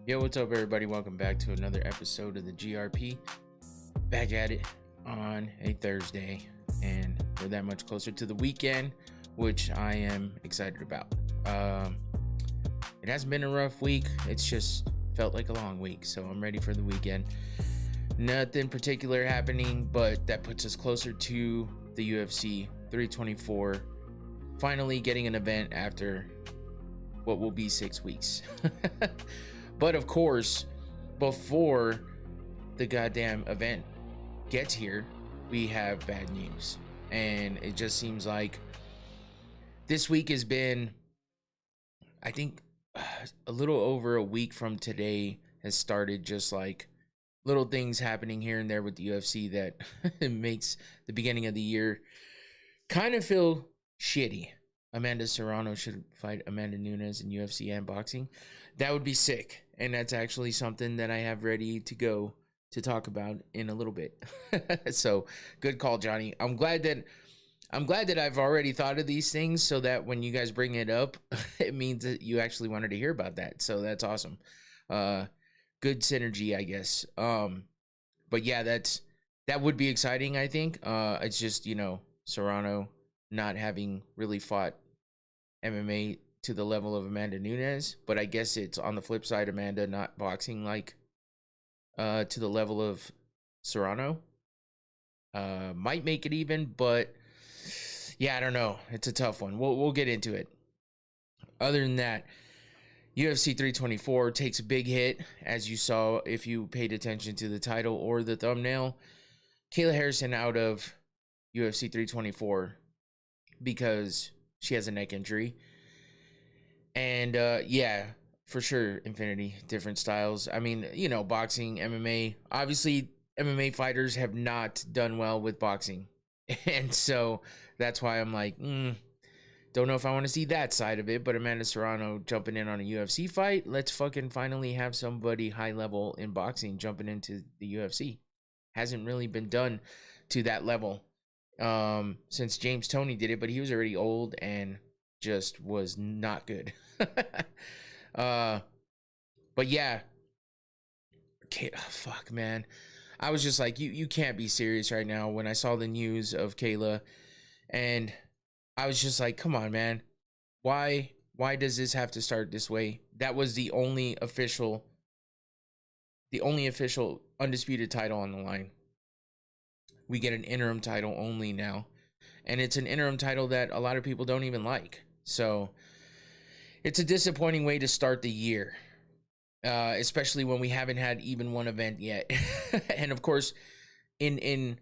Yo, what's up, everybody? Welcome back to another episode of the GRP. Back at it on a Thursday, and we're that much closer to the weekend, which I am excited about. It hasn't been a rough week. It's just felt like a long week, so I'm ready for the weekend. Nothing particular happening, but that puts us closer to the UFC 324 finally getting an event after what will be 6 weeks. But of course, before the goddamn event gets here, we have bad news. And it just seems like this week has been, I think, a little over a week from today has started just like little things happening here and there with the UFC that makes the beginning of the year kind of feel shitty. Amanda Serrano should fight Amanda Nunes in UFC and boxing. That would be sick. And that's actually something that I have ready to go to talk about in a little bit. So good call, Johnny. I'm glad that I've already thought of these things so that when you guys bring it up, it means that you actually wanted to hear about that. So that's awesome. Good synergy, I guess. But yeah, that would be exciting, I think. It's just, Serrano not having really fought MMA to the level of Amanda Nunes, but I guess it's on the flip side, Amanda not boxing like to the level of Serrano. Might make it even, but yeah, I don't know. It's a tough one. We'll get into it. Other than that, UFC 324 takes a big hit, as you saw if you paid attention to the title or the thumbnail. Kayla Harrison out of UFC 324 because she has a neck injury. And yeah, for sure, Infinity, different styles. I mean, boxing, MMA, obviously MMA fighters have not done well with boxing. And so that's why I'm like, don't know if I want to see that side of it, but Amanda Serrano jumping in on a UFC fight, let's fucking finally have somebody high level in boxing jumping into the UFC. Hasn't really been done to that level since James Toney did it, but he was already old and just was not good. But yeah, fuck, man. I was just like, you can't be serious right now when I saw the news of Kayla, and I was just like, come on, man. Why does this have to start this way? That was the only official undisputed title on the line. We get an interim title only now, and it's an interim title that a lot of people don't even like. So it's a disappointing way to start the year, especially when we haven't had even one event yet. And of course, in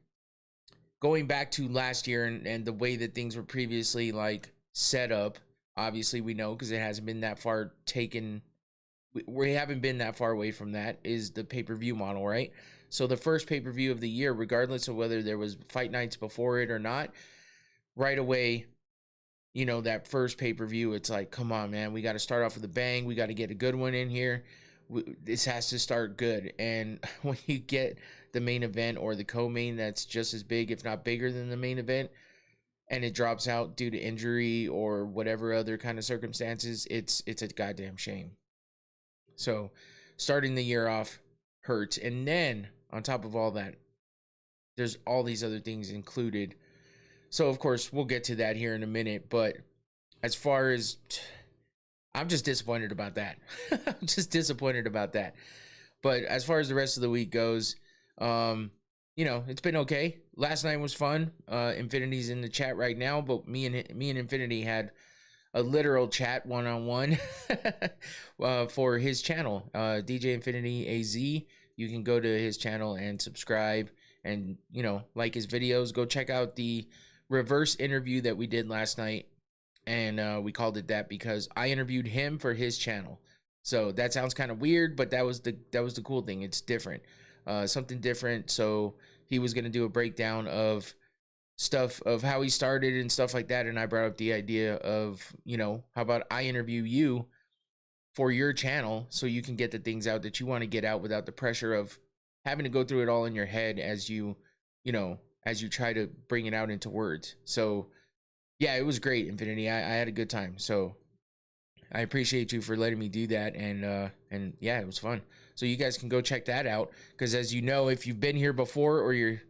going back to last year and the way that things were previously like set up, obviously we know because it hasn't been that far taken. We haven't been that far away from that, is the pay-per-view model, right? So the first pay-per-view of the year, regardless of whether there was fight nights before it or not, right away, that first pay-per-view, it's like, come on, man, we got to start off with a bang. We got to get a good one in here. This has to start good. And when you get the main event or the co-main that's just as big, if not bigger than the main event, and it drops out due to injury or whatever other kind of circumstances, it's a goddamn shame. So starting the year off hurts. And then on top of all that, there's all these other things included. So of course we'll get to that here in a minute, but as far as, I'm just disappointed about that. I'm just disappointed about that. But as far as the rest of the week goes, it's been okay. Last night was fun. Infinity's in the chat right now, but me and Infinity had a literal chat one-on-one for his channel, DJ Infinity AZ. You can go to his channel and subscribe and, like his videos. Go check out the reverse interview that we did last night. And we called it that because I interviewed him for his channel. So that sounds kind of weird, but that was the cool thing. It's different, something different. So he was going to do a breakdown of stuff of how he started and stuff like that. And I brought up the idea of, how about I interview you for your channel so you can get the things out that you want to get out without the pressure of having to go through it all in your head as you try to bring it out into words. So yeah, it was great, Infinity. I had a good time. So I appreciate you for letting me do that, and yeah, it was fun. So you guys can go check that out, because as you know, if you've been here before, or you're,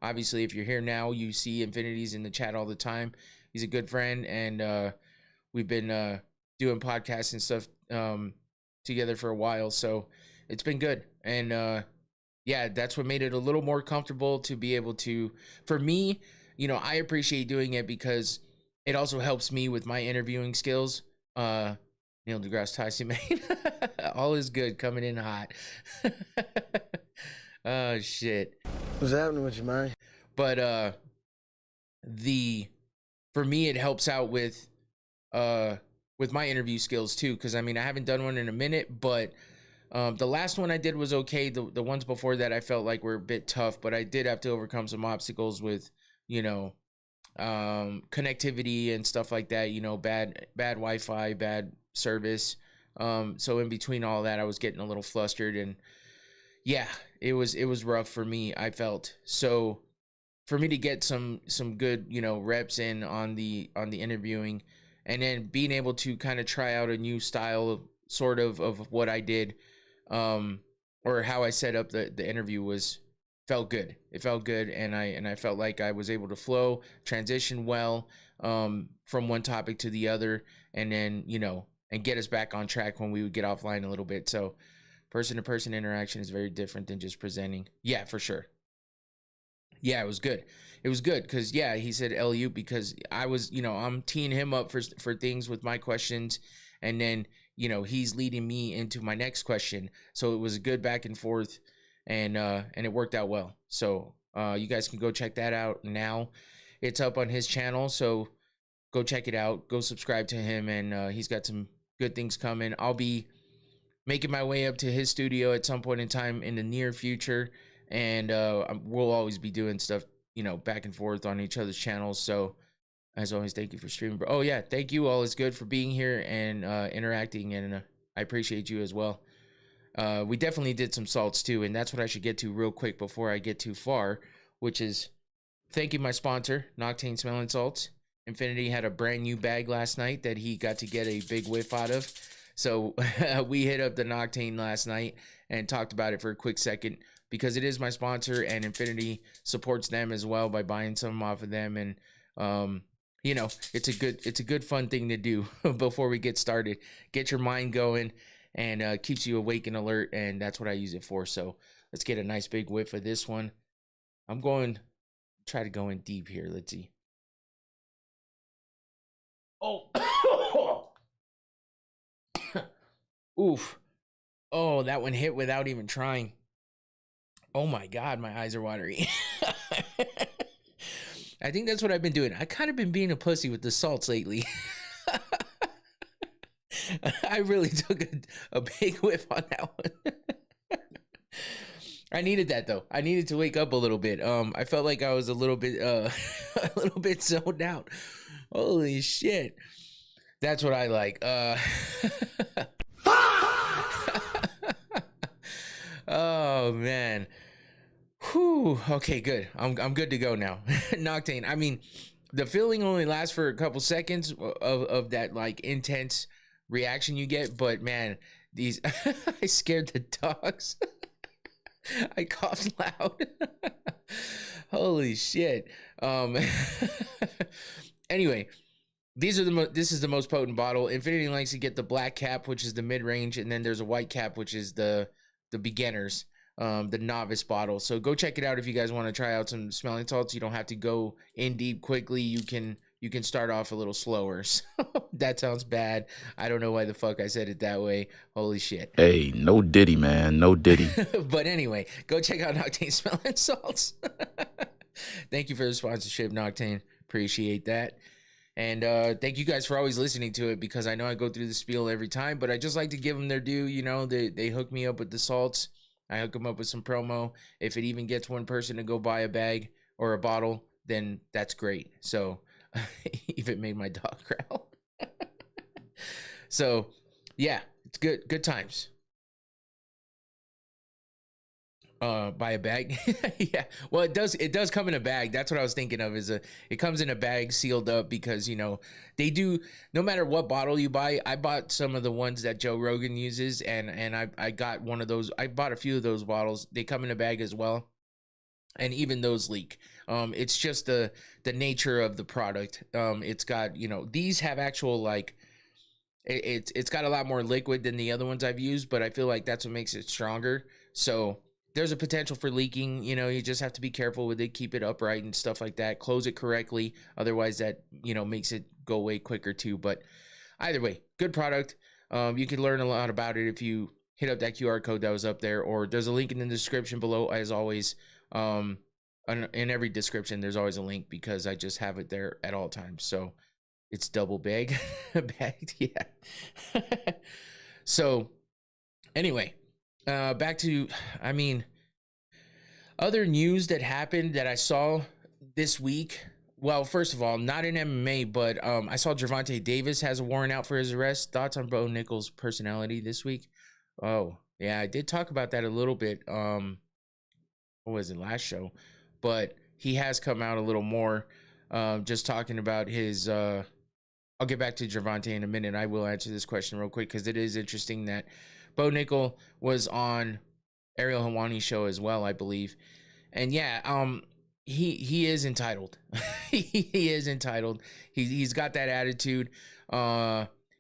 obviously if you're here now, you see Infinity's in the chat all the time. He's a good friend, and we've been doing podcasts and stuff together for a while, so it's been good. And yeah, that's what made it a little more comfortable to be able to, for me, I appreciate doing it because it also helps me with my interviewing skills. Neil deGrasse Tyson, man. All is good, coming in hot. Oh shit. What's happening with you, man? But for me, it helps out with my interview skills too, because I mean, I haven't done one in a minute, but the last one I did was okay. The ones before that I felt like were a bit tough, but I did have to overcome some obstacles with, connectivity and stuff like that, bad Wi-Fi, bad service. So in between all that, I was getting a little flustered, and yeah, it was rough for me, I felt. So for me to get some good, reps in on the interviewing, and then being able to kind of try out a new style of sort of what I did, or how I set up the interview felt good. It felt good, and I felt like I was able to flow, transition well, from one topic to the other, and then, and get us back on track when we would get offline a little bit. So person to person interaction is very different than just presenting. Yeah, for sure. Yeah, it was good. It was good because, yeah, he said LU because I was, I'm teeing him up for things with my questions, and then, he's leading me into my next question. So it was a good back and forth, and it worked out well. So you guys can go check that out now. It's up on his channel, so go check it out. Go subscribe to him, and he's got some good things coming. I'll be making my way up to his studio at some point in time in the near future, and we'll always be doing stuff, back and forth on each other's channels. So as always, thank you for streaming, bro. Oh yeah, thank you. All is good for being here and interacting, and I appreciate you as well. We definitely did some salts too, and that's what I should get to real quick before I get too far, which is thank you, my sponsor, Noctane Smelling Salts. Infinity had a brand new bag last night that he got to get a big whiff out of. So we hit up the Noctane last night and talked about it for a quick second, because it is my sponsor, and Infinity supports them as well by buying some off of them. And it's a good fun thing to do before we get started. Get your mind going, and keeps you awake and alert, and that's what I use it for. So let's get a nice big whiff of this one. I'm going try to go in deep here. Let's see. Oh. Oof. Oh, that one hit without even trying. Oh my God, my eyes are watery. I think that's what I've been doing. I kind of been being a pussy with the salts lately. I really took a big whiff on that one. I needed that though. I needed to wake up a little bit. I felt like I was a little bit a little bit zoned out. Holy shit. That's what I like. Oh man. Whew. Okay, good. I'm good to go now. Noctane. I mean, the feeling only lasts for a couple seconds of that like intense reaction you get, but man, these I scared the dogs. I coughed loud. Holy shit. Anyway, this is the most potent bottle. Infinity likes to get the black cap, which is the mid-range, and then there's a white cap, which is the beginners, the novice bottle. So go check it out if you guys want to try out some smelling salts. You don't have to go in deep quickly. You can start off a little slower. So that sounds bad. I don't know why the fuck I said it that way. Holy shit. Hey, no diddy, man. No diddy. But anyway, go check out Noctane Smelling Salts. Thank you for the sponsorship, Noctane. Appreciate that. And thank you guys for always listening to it, because I know I go through the spiel every time, but I just like to give them their due. They hook me up with the salts. I hook them up with some promo. If it even gets one person to go buy a bag or a bottle, then that's great. So even made my dog growl. So yeah, it's good times. Buy a bag. Yeah. Well, it does come in a bag. That's what I was thinking of, it comes in a bag sealed up, because they do, no matter what bottle you buy. I bought some of the ones that Joe Rogan uses, and I got one of those. I bought a few of those bottles. They come in a bag as well. And even those leak. It's just the nature of the product. It's got, these have actual, like, it's got a lot more liquid than the other ones I've used, but I feel like that's what makes it stronger. So there's a potential for leaking. You just have to be careful with it, keep it upright and stuff like that, close it correctly. Otherwise that, makes it go way quicker too. But either way, good product. You can learn a lot about it if you hit up that QR code that was up there, or there's a link in the description below, as always. In every description there's always a link, because I just have it there at all times. So it's double bagged. Yeah. So anyway, back to, other news that happened that I saw this week. Well, first of all, not in MMA, but I saw Gervonta Davis has a warrant out for his arrest. Thoughts on Bo Nickal's personality this week? Oh yeah, I did talk about that a little bit. What was it, last show? But he has come out a little more, just talking about his I'll get back to Gervonta in a minute. I will answer this question real quick, because it is interesting that Bo Nickal was on Ariel Helwani's show as well, I believe. And yeah, he is entitled. He is entitled. He's got that attitude.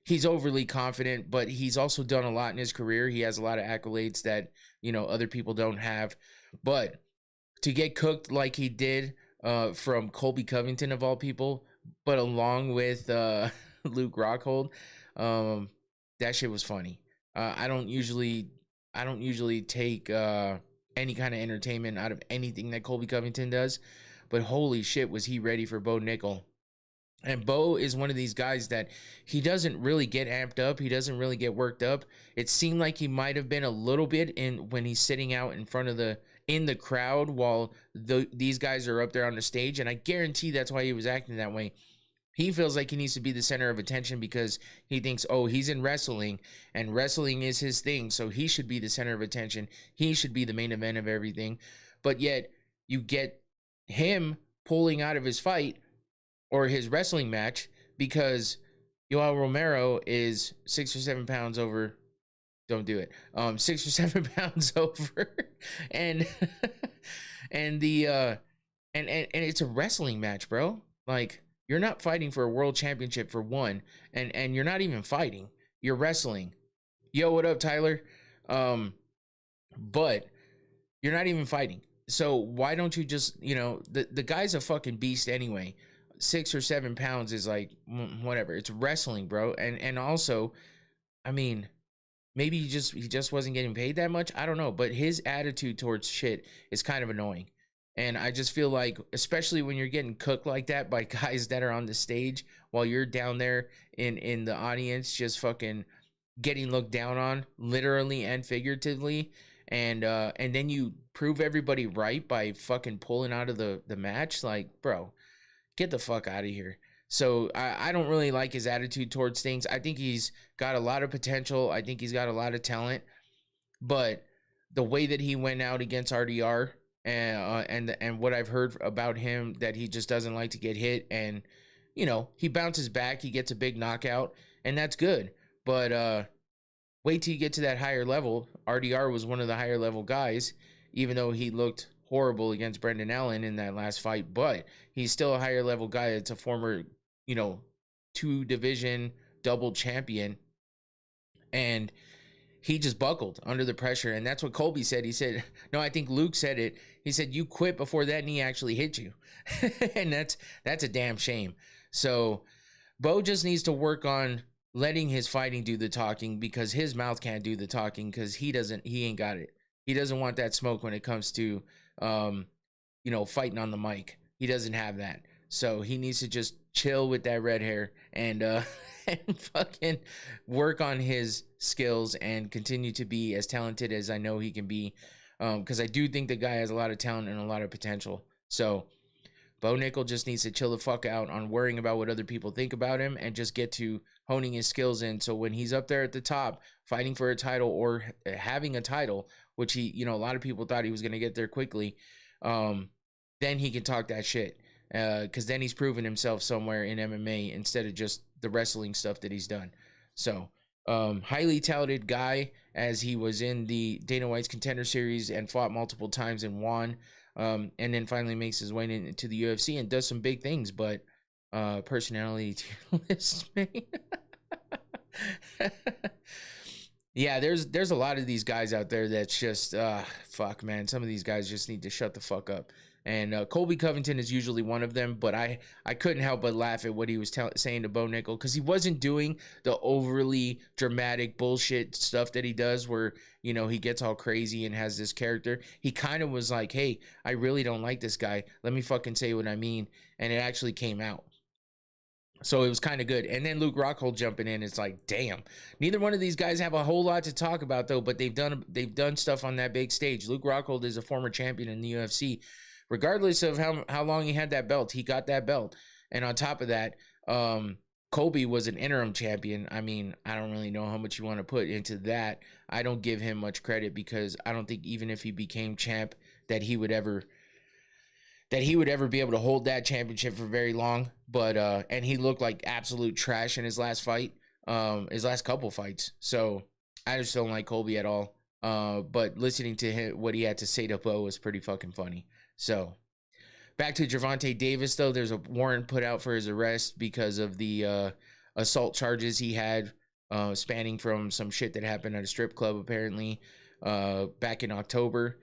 He's overly confident, but he's also done a lot in his career. He has a lot of accolades that, other people don't have. But to get cooked like he did, from Colby Covington of all people, but along with Luke Rockhold, that shit was funny. I don't usually take any kind of entertainment out of anything that Colby Covington does, but holy shit, was he ready for Bo Nickal. And Bo is one of these guys that he doesn't really get amped up. He doesn't really get worked up. It seemed like he might have been a little bit when he's sitting out in front of in the crowd while these guys are up there on the stage. And I guarantee that's why he was acting that way. He feels like he needs to be the center of attention, because he thinks, oh, he's in wrestling and wrestling is his thing, so he should be the center of attention. He should be the main event of everything. But yet you get him pulling out of his fight or his wrestling match because Yoel Romero is 6 or 7 pounds over. Don't do it. 6 or 7 pounds over, and and it's a wrestling match, bro. Like, you're not fighting for a world championship, for one, and you're not even fighting. You're wrestling. Yo, what up, Tyler? But you're not even fighting. So why don't you just, the guy's a fucking beast anyway. 6 or 7 pounds is like, whatever. It's wrestling, bro. And also, maybe he just wasn't getting paid that much. I don't know. But his attitude towards shit is kind of annoying. And I just feel like, especially when you're getting cooked like that by guys that are on the stage while you're down there in the audience, just fucking getting looked down on, literally and figuratively. And then you prove everybody right by fucking pulling out of the match. Like, bro, get the fuck out of here. So I don't really like his attitude towards things. I think he's got a lot of potential. I think he's got a lot of talent. But the way that he went out against RDR, and what I've heard about him, that he just doesn't like to get hit, and he bounces back, he gets a big knockout, and that's good. But wait till you get to that higher level. RDR was one of the higher level guys, even though he looked horrible against Brendan Allen in that last fight, but he's still a higher level guy. It's a former 2 division double champion, and he just buckled under the pressure. And that's what Colby said. He said, no, I think Luke said it. He said, you quit before that knee actually hit you. And that's a damn shame. So Bo just needs to work on letting his fighting do the talking, because his mouth can't do the talking, because he ain't got it. He doesn't want that smoke when it comes to, fighting on the mic. He doesn't have that. So he needs to just chill with that red hair and and fucking work on his skills and continue to be as talented as I know he can be. Because I do think the guy has a lot of talent and a lot of potential. So Bo Nickal just needs to chill the fuck out on worrying about what other people think about him, and just get to honing his skills in. So when he's up there at the top, fighting for a title or having a title, which he, you know, a lot of people thought he was going to get there quickly, then he can talk that shit. Because then he's proven himself somewhere in MMA instead of just the wrestling stuff that he's done. So, highly talented guy, as he was in the Dana White's Contender Series and fought multiple times and won. And then finally makes his way into the UFC and does some big things, but personality list, man. Yeah, there's a lot of these guys out there that's just fuck, man. Some of these guys just need to shut the fuck up. And Colby Covington is usually one of them, but I couldn't help but laugh at what he was saying to Bo Nickel, because he wasn't doing the overly dramatic bullshit stuff that he does where, you know, he gets all crazy and has this character. He kind of was like, hey, I really don't like this guy. Let me fucking say what I mean. And it actually came out. So it was kind of good. And then Luke Rockhold jumping in. It's like, damn. Neither one of these guys have a whole lot to talk about, though, but they've done stuff on that big stage. Luke Rockhold is a former champion in the UFC. Regardless of how long he had that belt, he got that belt. And on top of that, Colby was an interim champion. I mean, I don't really know how much you want to put into that. I don't give him much credit because I don't think even if he became champ that he would ever be able to hold that championship for very long. But and he looked like absolute trash in his last fight, his last couple fights. So I just don't like Colby at all. But listening to him, what he had to say to Bo was pretty fucking funny. So back to Gervonta Davis, though, there's a warrant put out for his arrest because of the assault charges he had, spanning from some shit that happened at a strip club apparently back in October.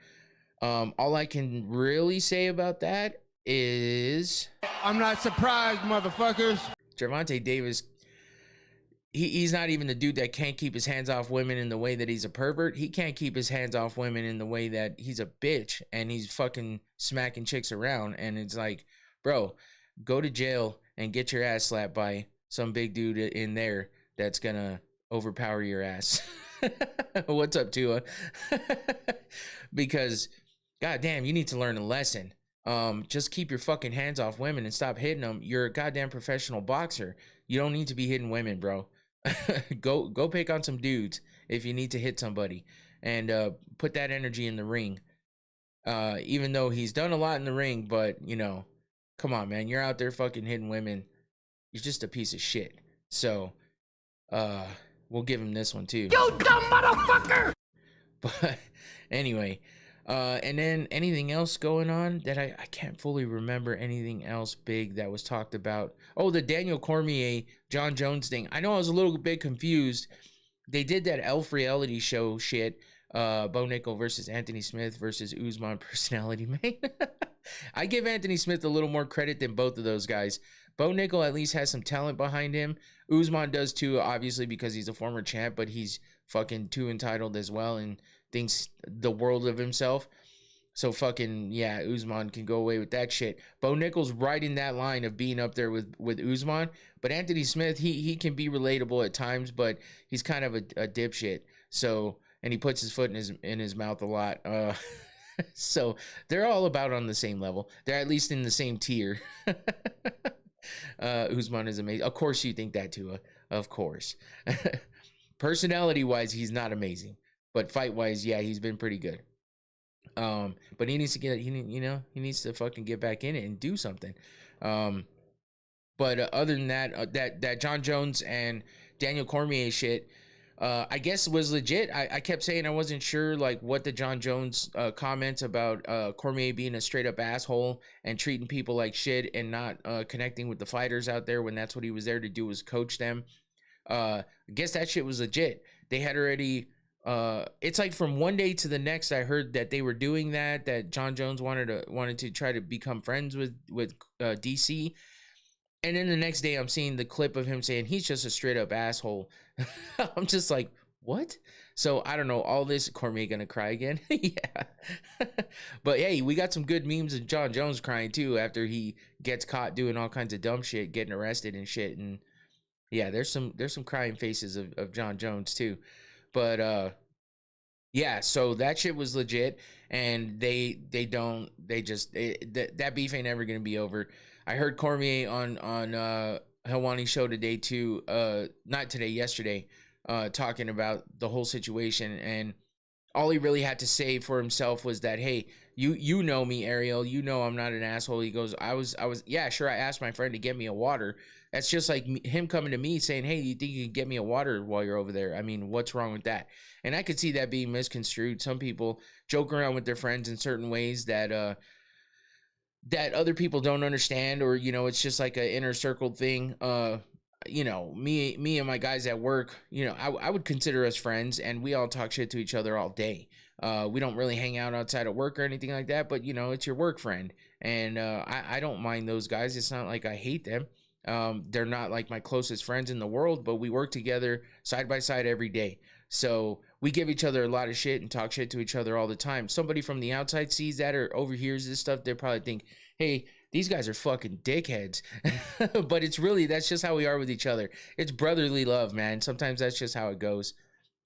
All I can really say about that is I'm not surprised, motherfuckers. Gervonta Davis, he's not even the dude that can't keep his hands off women in the way that he's a pervert. He can't keep his hands off women in the way that he's a bitch and he's fucking smacking chicks around. And it's like, bro, go to jail and get your ass slapped by some big dude in there that's gonna overpower your ass. What's up, Tua? Because goddamn, you need to learn a lesson. Just keep your fucking hands off women and stop hitting them. You're a goddamn professional boxer. You don't need to be hitting women, bro. Go pick on some dudes if you need to hit somebody, and put that energy in the ring. Even though he's done a lot in the ring, but you know, come on, man, you're out there fucking hitting women. You're just a piece of shit. So, we'll give him this one too. You dumb motherfucker! But anyway, and then anything else going on that I can't fully remember anything else big that was talked about. Oh, the Daniel Cormier, John Jones thing. I know I was a little bit confused. They did that Elf reality show shit. Bo Nickel versus Anthony Smith versus Usman personality, man. I give Anthony Smith a little more credit than both of those guys. Bo Nickel at least has some talent behind him. Usman does too, obviously, because he's a former champ, but he's fucking too entitled as well and thinks the world of himself. So fucking, yeah, Usman can go away with that shit. Bo Nickel's right in that line of being up there with Usman. But Anthony Smith, he can be relatable at times, but he's kind of a dipshit. So, and he puts his foot in his mouth a lot. So they're all about on the same level. They're at least in the same tier. Usman is amazing. Of course you think that, Tua. Of course. Personality-wise, he's not amazing. But fight-wise, yeah, he's been pretty good. But he needs to he needs to fucking get back in it and do something. But other than that, that John Jones and Daniel Cormier shit, I guess was legit. I kept saying I wasn't sure like what the John Jones comments about Cormier being a straight up asshole and treating people like shit and not connecting with the fighters out there when that's what he was there to do, was coach them. I guess that shit was legit. They had already it's like from one day to the next I heard that they were doing that John Jones wanted to try to become friends with DC, and then the next day I'm seeing the clip of him saying he's just a straight up asshole. I'm just like, what? So I don't know, all this Cormier gonna cry again. Yeah. But hey, we got some good memes of John Jones crying too after he gets caught doing all kinds of dumb shit, getting arrested and shit. And yeah, there's some crying faces of John Jones too. But yeah, so that shit was legit, and that beef ain't ever gonna be over. I heard Cormier on Helwani's show today too, not today, yesterday, talking about the whole situation, and all he really had to say for himself was that, hey, you know me, Ariel, you know I'm not an asshole. He goes, I was yeah, sure, I asked my friend to get me a water. That's just like him coming to me saying, hey, you think you can get me a water while you're over there? I mean, what's wrong with that? And I could see that being misconstrued. Some people joke around with their friends in certain ways that that other people don't understand, or it's just like an inner circle thing. Me and my guys at work, I would consider us friends, and we all talk shit to each other all day. We don't really hang out outside of work or anything like that, but it's your work friend, and I don't mind those guys. It's not like I hate them. They're not like my closest friends in the world, but we work together side by side every day. So we give each other a lot of shit and talk shit to each other all the time. Somebody from the outside sees that or overhears this stuff, they probably think, hey, these guys are fucking dickheads. But that's just how we are with each other. It's brotherly love, man. Sometimes that's just how it goes.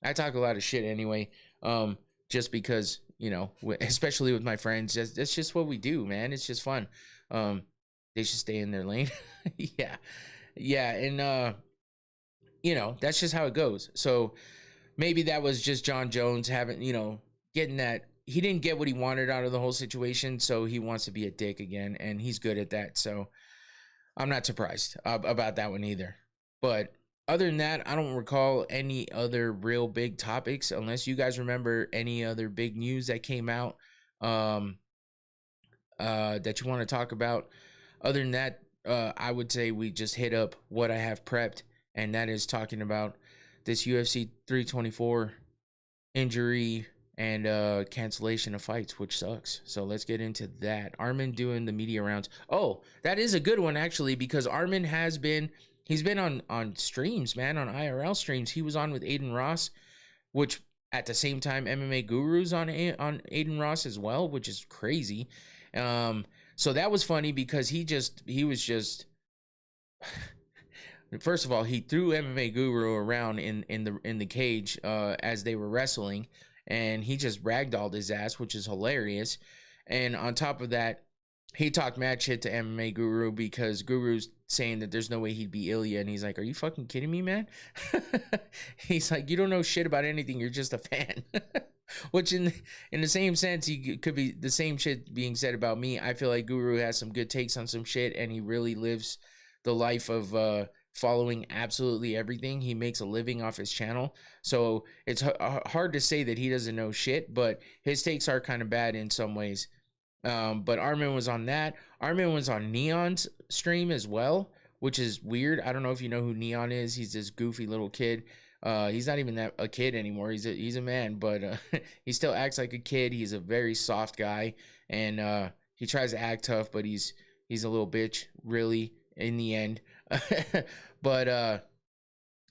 I talk a lot of shit anyway, just because, especially with my friends, that's just what we do, man. It's just fun. They should stay in their lane. Yeah. And, that's just how it goes. So maybe that was just John Jones having, getting that. He didn't get what he wanted out of the whole situation, so he wants to be a dick again, and he's good at that. So I'm not surprised about that one either. But other than that, I don't recall any other real big topics, unless you guys remember any other big news that came out that you want to talk about. Other than that, I would say we just hit up what I have prepped, and that is talking about this UFC 324 injury and cancellation of fights, which sucks. So let's get into that. Armin doing the media rounds. Oh, that is a good one, actually, because Armin he's been on streams, man, on IRL streams. He was on with Aiden Ross, which at the same time MMA Guru's on Aiden Ross as well, which is crazy. So that was funny because he was just first of all, he threw MMA Guru around in the cage as they were wrestling, and he just ragdolled his ass, which is hilarious. And on top of that, he talked mad shit to MMA Guru because Guru's saying that there's no way he'd be Ilya, and he's like, are you fucking kidding me, man? He's like, you don't know shit about anything, you're just a fan. Which in the same sense, he could be the same shit being said about me. I feel like Guru has some good takes on some shit, and he really lives the life of following absolutely everything. He makes a living off his channel, so it's hard to say that he doesn't know shit, but his takes are kind of bad in some ways. But Armin was on that. Armin was on Neon's stream as well, which is weird. I don't know if you know who Neon is. He's this goofy little kid. He's not even a kid anymore. He's a man, but he still acts like a kid. He's a very soft guy, and he tries to act tough, but he's a little bitch, really, in the end. But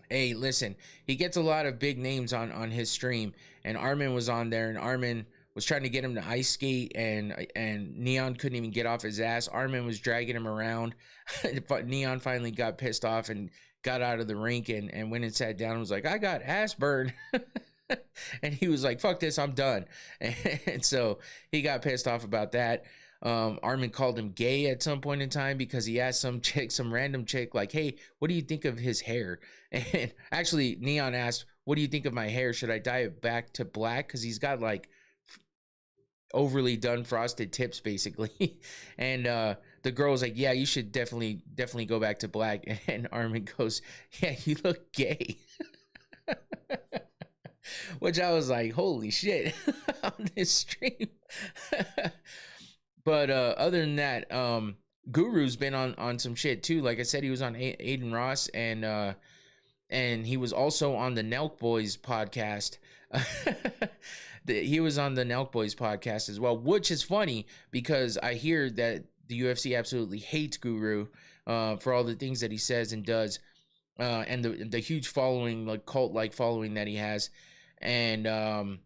hey, listen, he gets a lot of big names on his stream, and Armin was on there, and Armin was trying to get him to ice skate, and Neon couldn't even get off his ass. Armin was dragging him around. Neon finally got pissed off and got out of the rink and went and sat down and was like, I got ass burned. And he was like, fuck this, I'm done. And so he got pissed off about that. Armin called him gay at some point in time because he asked some random chick, like, hey, what do you think of his hair? And actually, Neon asked, what do you think of my hair? Should I dye it back to black? Because he's got like overly done frosted tips, basically. And the girl's like, yeah, you should definitely go back to black. And Armin goes, yeah, you look gay. Which I was like, holy shit, on this stream. But other than that, Guru's been on some shit too. Like I said, he was on Aiden Ross, and he was also on the Nelk Boys podcast. He was on the Nelk Boys podcast as well, which is funny because I hear that the UFC absolutely hates Guru for all the things that he says and does, and the huge following, like cult-like following that he has. And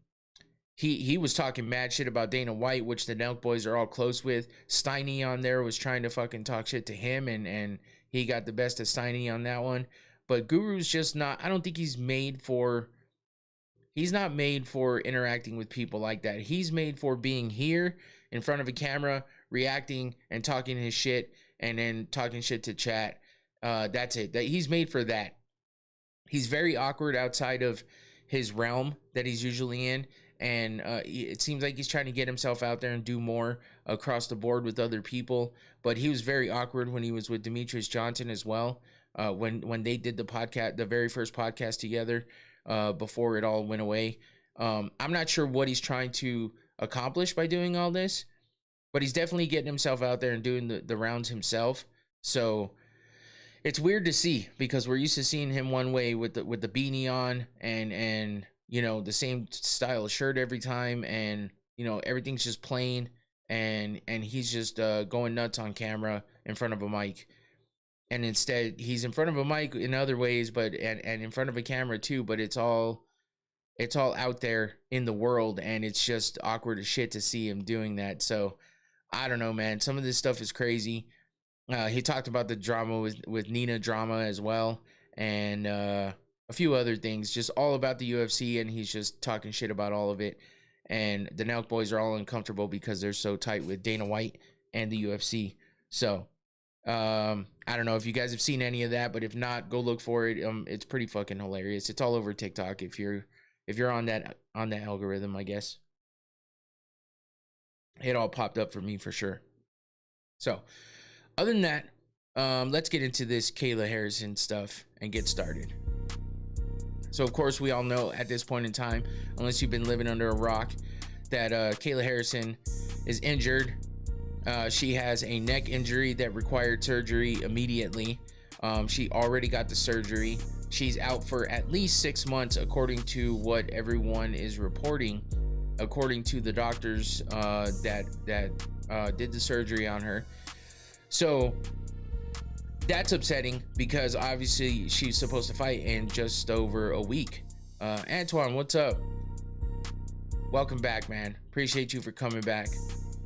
he was talking mad shit about Dana White, which the Nelk Boys are all close with. Steiny on there was trying to fucking talk shit to him, and he got the best of Steiny on that one. But Guru's just not, I don't think he's not made for interacting with people like that. He's made for being here in front of a camera, reacting and talking his shit, and then talking shit to chat. That's it. He's made for that. He's very awkward outside of his realm that he's usually in. and it seems like he's trying to get himself out there and do more across the board with other people. But he was very awkward when he was with Demetrius Johnson as well. When they did the podcast, the very first podcast together, before it all went away. I'm not sure what he's trying to accomplish by doing all this, but he's definitely getting himself out there and doing the rounds himself. So it's weird to see, because we're used to seeing him one way with the beanie on and you know, the same style of shirt every time, and you know, everything's just plain, and he's just going nuts on camera in front of a mic. And instead he's in front of a mic in other ways, but and in front of a camera too, but it's all out there in the world, and it's just awkward as shit to see him doing that. So I don't know, man. Some of this stuff is crazy. He talked about the drama with Nina drama as well, and a few other things, just all about the UFC, and he's just talking shit about all of it. And the Nelk boys are all uncomfortable because they're so tight with Dana White and the UFC. So I don't know if you guys have seen any of that, but if not, go look for it. It's pretty fucking hilarious. It's all over TikTok if you're on that algorithm, I guess. It all popped up for me for sure. So other than that, let's get into this Kayla Harrison stuff and get started. So of course we all know at this point in time, unless you've been living under a rock, that Kayla Harrison is injured. She has a neck injury that required surgery immediately. She already got the surgery. She's out for at least 6 months, according to what everyone is reporting, according to the doctors that did the surgery on her. So that's upsetting, because obviously she's supposed to fight in just over a week. Antoine, what's up? Welcome back, man. Appreciate you for coming back.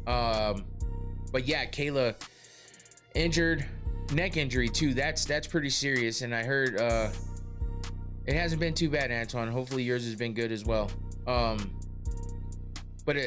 But yeah, Kayla injured, neck injury too. That's pretty serious. And I heard it hasn't been too bad, Antoine. Hopefully yours has been good as well. But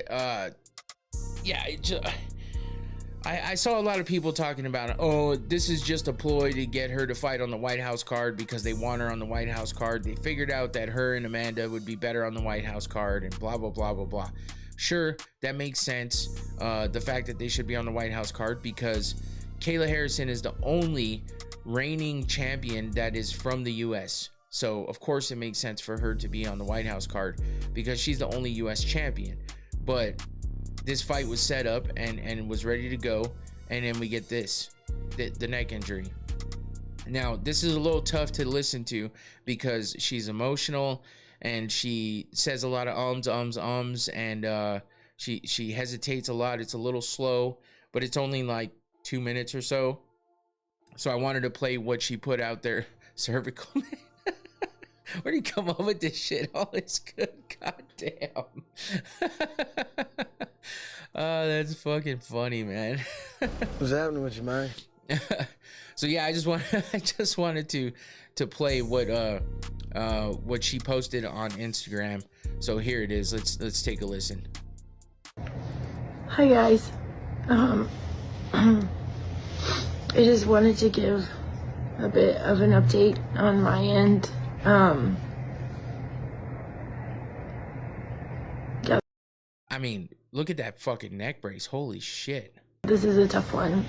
I saw a lot of people talking about, oh, this is just a ploy to get her to fight on the White House card because they want her on the White House card. They figured out that her and Amanda would be better on the White House card, and blah blah blah blah blah. Sure, that makes sense. The fact that they should be on the White House card, because Kayla Harrison is the only reigning champion that is from the US. So of course it makes sense for her to be on the White House card, because she's the only US champion. But this fight was set up and was ready to go, and then we get this, the neck injury. Now this is a little tough to listen to, because she's emotional and she says a lot of ums, and she hesitates a lot. It's a little slow, but it's only like 2 minutes or so. So I wanted to play what she put out there. Cervical. Where do you come up with this shit? All is good. God damn. Oh, that's fucking funny, man. What's happening with you, man? So yeah, I just wanted to play what she posted on Instagram. So here it is. Let's take a listen. Hi guys. I just wanted to give a bit of an update on my end. Yeah. I mean, look at that fucking neck brace. Holy shit. This is a tough one.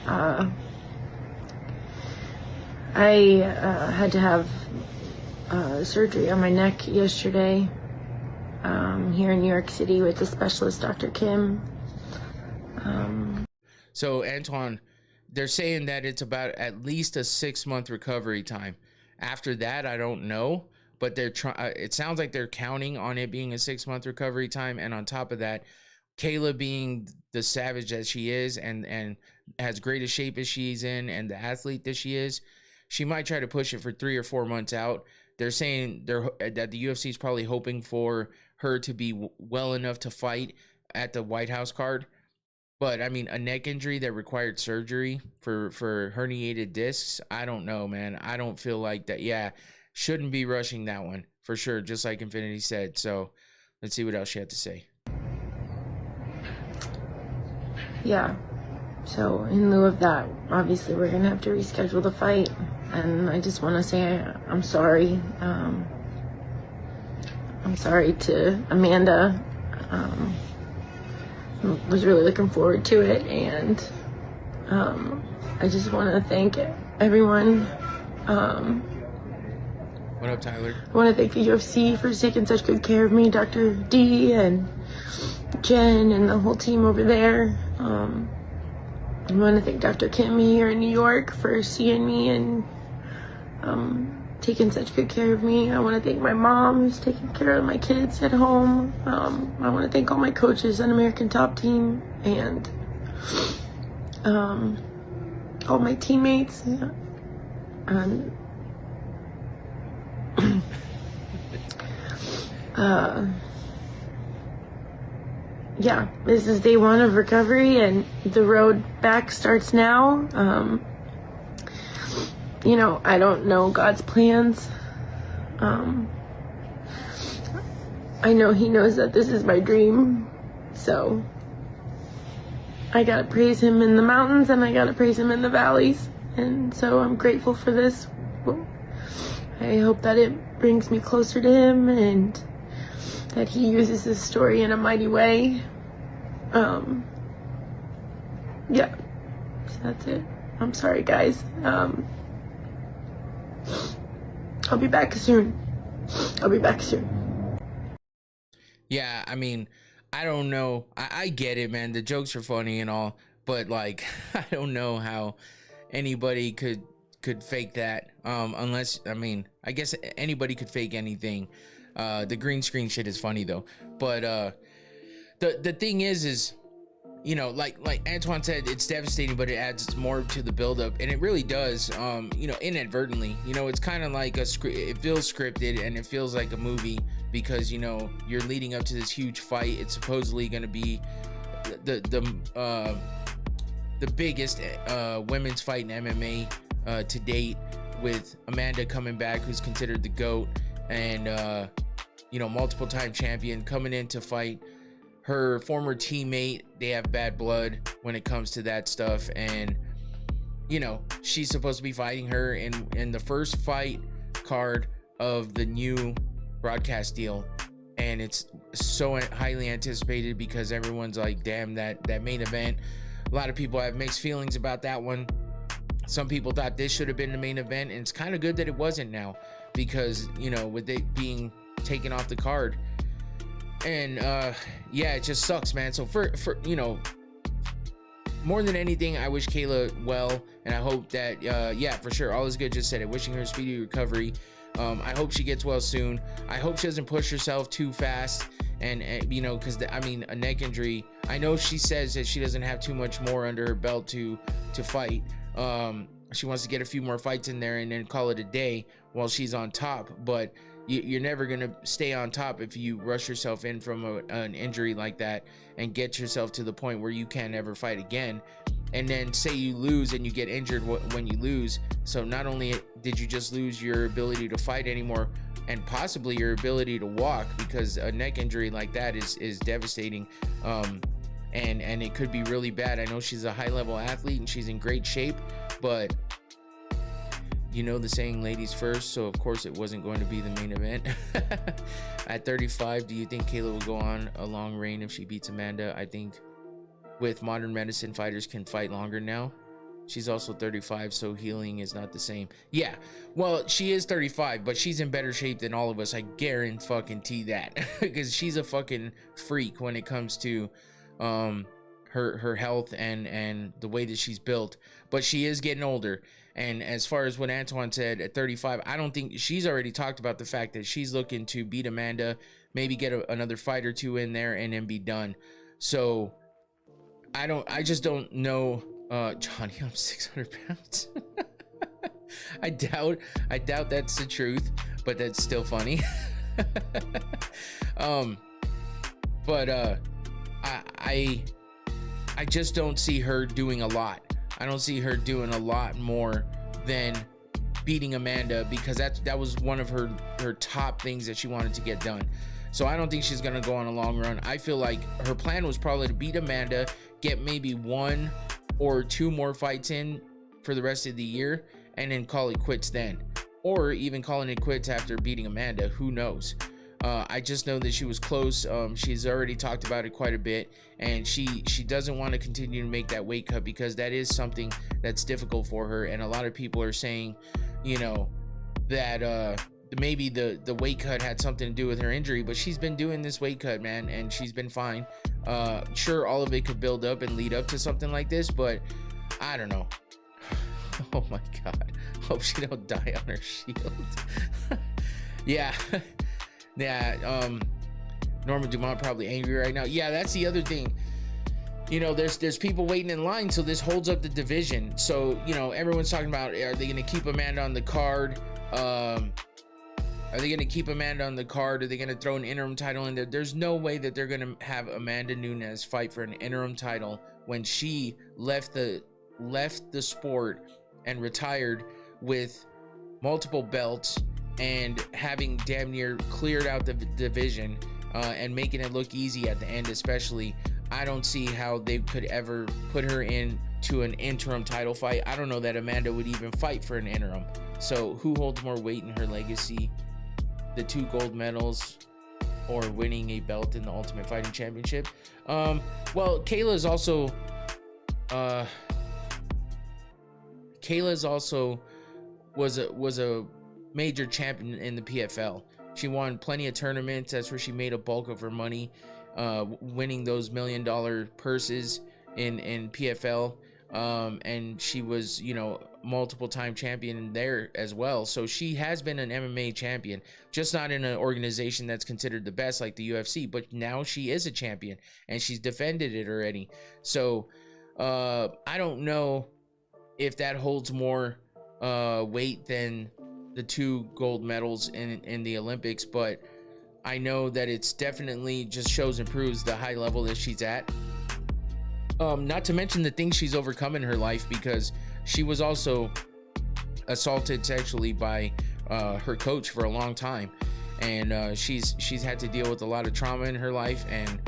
I had to have surgery on my neck yesterday here in New York City with the specialist, Dr. Kim. So, Antoine, they're saying that it's about at least a 6-month recovery time. After that, I don't know, but they're it sounds like they're counting on it being a 6-month recovery time. And on top of that, Kayla being the savage that she is, and as great a shape as she's in, and the athlete that she is, she might try to push it for 3 or 4 months out. They're saying that the UFC is probably hoping for her to be well enough to fight at the White House card. But I mean, a neck injury that required surgery for herniated discs, I don't know, man. I don't feel like that. Yeah, shouldn't be rushing that one for sure, just like Infinity said. So let's see what else she had to say. Yeah. So in lieu of that, obviously we're going to have to reschedule the fight. And I just want to say I'm sorry. I'm sorry to Amanda. Was really looking forward to it, and I just want to thank everyone. What up, Tyler? I want to thank the UFC for taking such good care of me, Dr. D and Jen and the whole team over there. I want to thank Dr. Kim here in New York for seeing me and taking such good care of me. I want to thank my mom who's taking care of my kids at home. I want to thank all my coaches on American Top Team and all my teammates. Yeah, this is day one of recovery and the road back starts now. You know, I don't know God's plans. I know He knows that this is my dream, so I gotta praise Him in the mountains and I gotta praise Him in the valleys, and so I'm grateful for this. I hope that it brings me closer to Him and that He uses this story in a mighty way. Yeah, so that's it. I'm sorry, guys. I'll be back soon. Yeah, I mean, I don't know. I get it, man. The jokes are funny and all, but like, I don't know how anybody could fake that. Unless, I mean, I guess anybody could fake anything. The green screen shit is funny though. But the thing is, you know, like Antoine said, it's devastating, but it adds more to the buildup, and it really does. You know, inadvertently. You know, it's kind of like it feels scripted and it feels like a movie because, you know, you're leading up to this huge fight. It's supposedly going to be the biggest women's fight in MMA to date, with Amanda coming back, who's considered the GOAT, and you know, multiple time champion coming in to fight her former teammate. They have bad blood when it comes to that stuff, and you know, she's supposed to be fighting her in the first fight card of the new broadcast deal, and it's so highly anticipated because everyone's like, damn, that main event. A lot of people have mixed feelings about that one. Some people thought this should have been the main event, and it's kind of good that it wasn't now, because, you know, with it being taken off the card. And yeah, it just sucks, man. So for you know, more than anything, I wish Kayla well, and I hope that yeah, for sure, all is good. Just said it, wishing her speedy recovery. I hope she gets well soon. I hope she doesn't push herself too fast, and you know, because I mean, a neck injury, I know she says that she doesn't have too much more under her belt to fight. She wants to get a few more fights in there and then call it a day while she's on top, but you're never gonna stay on top if you rush yourself in from an injury like that and get yourself to the point where you can't ever fight again. And then say you lose and you get injured when you lose, so not only did you just lose your ability to fight anymore, and possibly your ability to walk, because a neck injury like that is devastating, and it could be really bad. I know she's a high level athlete and she's in great shape, but you know the saying, ladies first, so of course it wasn't going to be the main event. At 35, do you think Kayla will go on a long reign if she beats Amanda? I think with modern medicine, fighters can fight longer now. She's also 35, so healing is not the same. Yeah, well, she is 35, but she's in better shape than all of us. I guarantee that, because she's a fucking freak when it comes to her health and the way that she's built. But she is getting older, and as far as what Antoine said, at 35, I don't think she's already talked about the fact that she's looking to beat Amanda, maybe get another fight or two in there, and then be done. So I just don't know. Johnny, I'm 600 pounds. I doubt that's the truth, but that's still funny. But I just don't see her doing a lot. I don't see her doing a lot more than beating Amanda, because that was one of her top things that she wanted to get done. So I don't think she's gonna go on a long run. I feel like her plan was probably to beat Amanda, get maybe 1 or 2 more fights in for the rest of the year, and then call it quits then, or even calling it quits after beating Amanda. Who knows? I just know that she was close. She's already talked about it quite a bit, and she doesn't want to continue to make that weight cut because that is something that's difficult for her. And a lot of people are saying, you know, that maybe the weight cut had something to do with her injury, but she's been doing this weight cut, man, and she's been fine. Sure, all of it could build up and lead up to something like this, but I don't know. Oh my God, hope she don't die on her shield. Yeah. Norma Dumont probably angry right now. Yeah, that's the other thing. You know, there's people waiting in line, so this holds up the division. So, you know, everyone's talking about, are they going to keep Amanda on the card? Are they going to keep Amanda on the card? Are they going to throw an interim title in there? There's no way that they're going to have Amanda Nunes fight for an interim title when she left the sport and retired with multiple belts and having damn near cleared out the division, and making it look easy at the end. Especially, I don't see how they could ever put her into an interim title fight. I don't know that Amanda would even fight for an interim. So who holds more weight in her legacy, the 2 gold medals or winning a belt in the Ultimate Fighting Championship? Well, Kayla's also was a major champion in the PFL. She won plenty of tournaments. That's where she made a bulk of her money, winning those $1 million purses in PFL. And she was, you know, multiple time champion there as well. So she has been an MMA champion, just not in an organization that's considered the best like the UFC, but now she is a champion and she's defended it already. So I don't know if that holds more weight than the 2 gold medals in the Olympics, but I know that it's definitely just shows and proves the high level that she's at. Not to mention the things she's overcome in her life, because she was also assaulted sexually by her coach for a long time, and she's had to deal with a lot of trauma in her life, and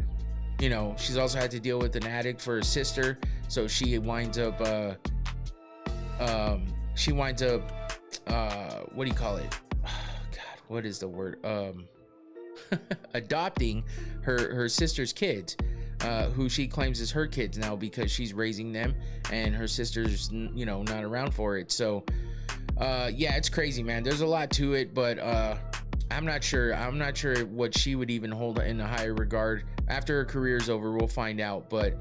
you know, she's also had to deal with an addict for her sister. So she winds up what do you call it? Oh, God, what is the word? Adopting her sister's kids, who she claims is her kids now because she's raising them and her sister's, you know, not around for it. So yeah, it's crazy, man. There's a lot to it, but I'm not sure what she would even hold in a higher regard after her career's over. We'll find out. But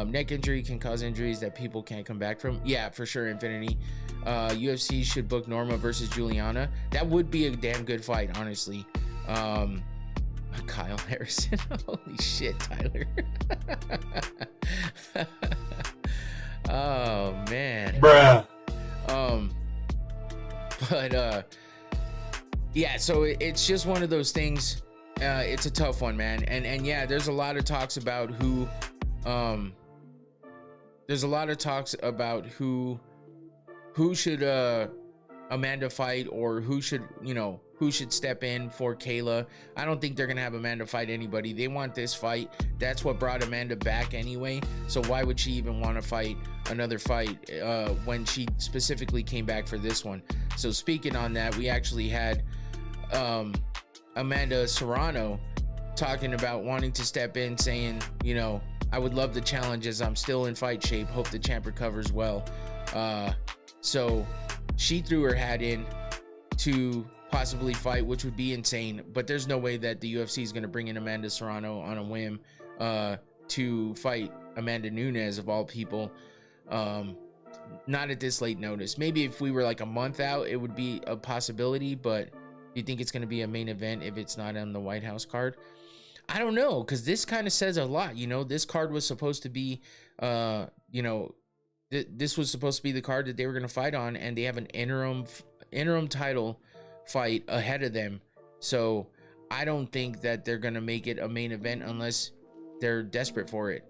neck injury can cause injuries that people can't come back from. Yeah, for sure. Infinity. UFC should book Norma versus Juliana. That would be a damn good fight, honestly. Kyle Harrison. Holy shit, Tyler. Oh man. Bruh. But yeah, so it's just one of those things. It's a tough one, man. And yeah, there's a lot of talks about who should Amanda fight, or who should step in for Kayla. I don't think they're gonna have Amanda fight anybody. They want this fight. That's what brought Amanda back anyway. So why would she even want to fight another fight when she specifically came back for this one? So speaking on that, we actually had Amanda Serrano talking about wanting to step in, saying, you know, I would love the challenges. I'm still in fight shape. Hope the champ recovers well. So she threw her hat in to possibly fight, which would be insane. But there's no way that the UFC is going to bring in Amanda Serrano on a whim to fight Amanda Nunes, of all people. Not at this late notice. Maybe if we were like a month out, it would be a possibility. But do you think it's going to be a main event if it's not on the White House card? I don't know, because this kind of says a lot. You know, this card was supposed to be, you know, this was supposed to be the card that they were going to fight on, and they have an interim title fight ahead of them. So I don't think that they're going to make it a main event unless they're desperate for it.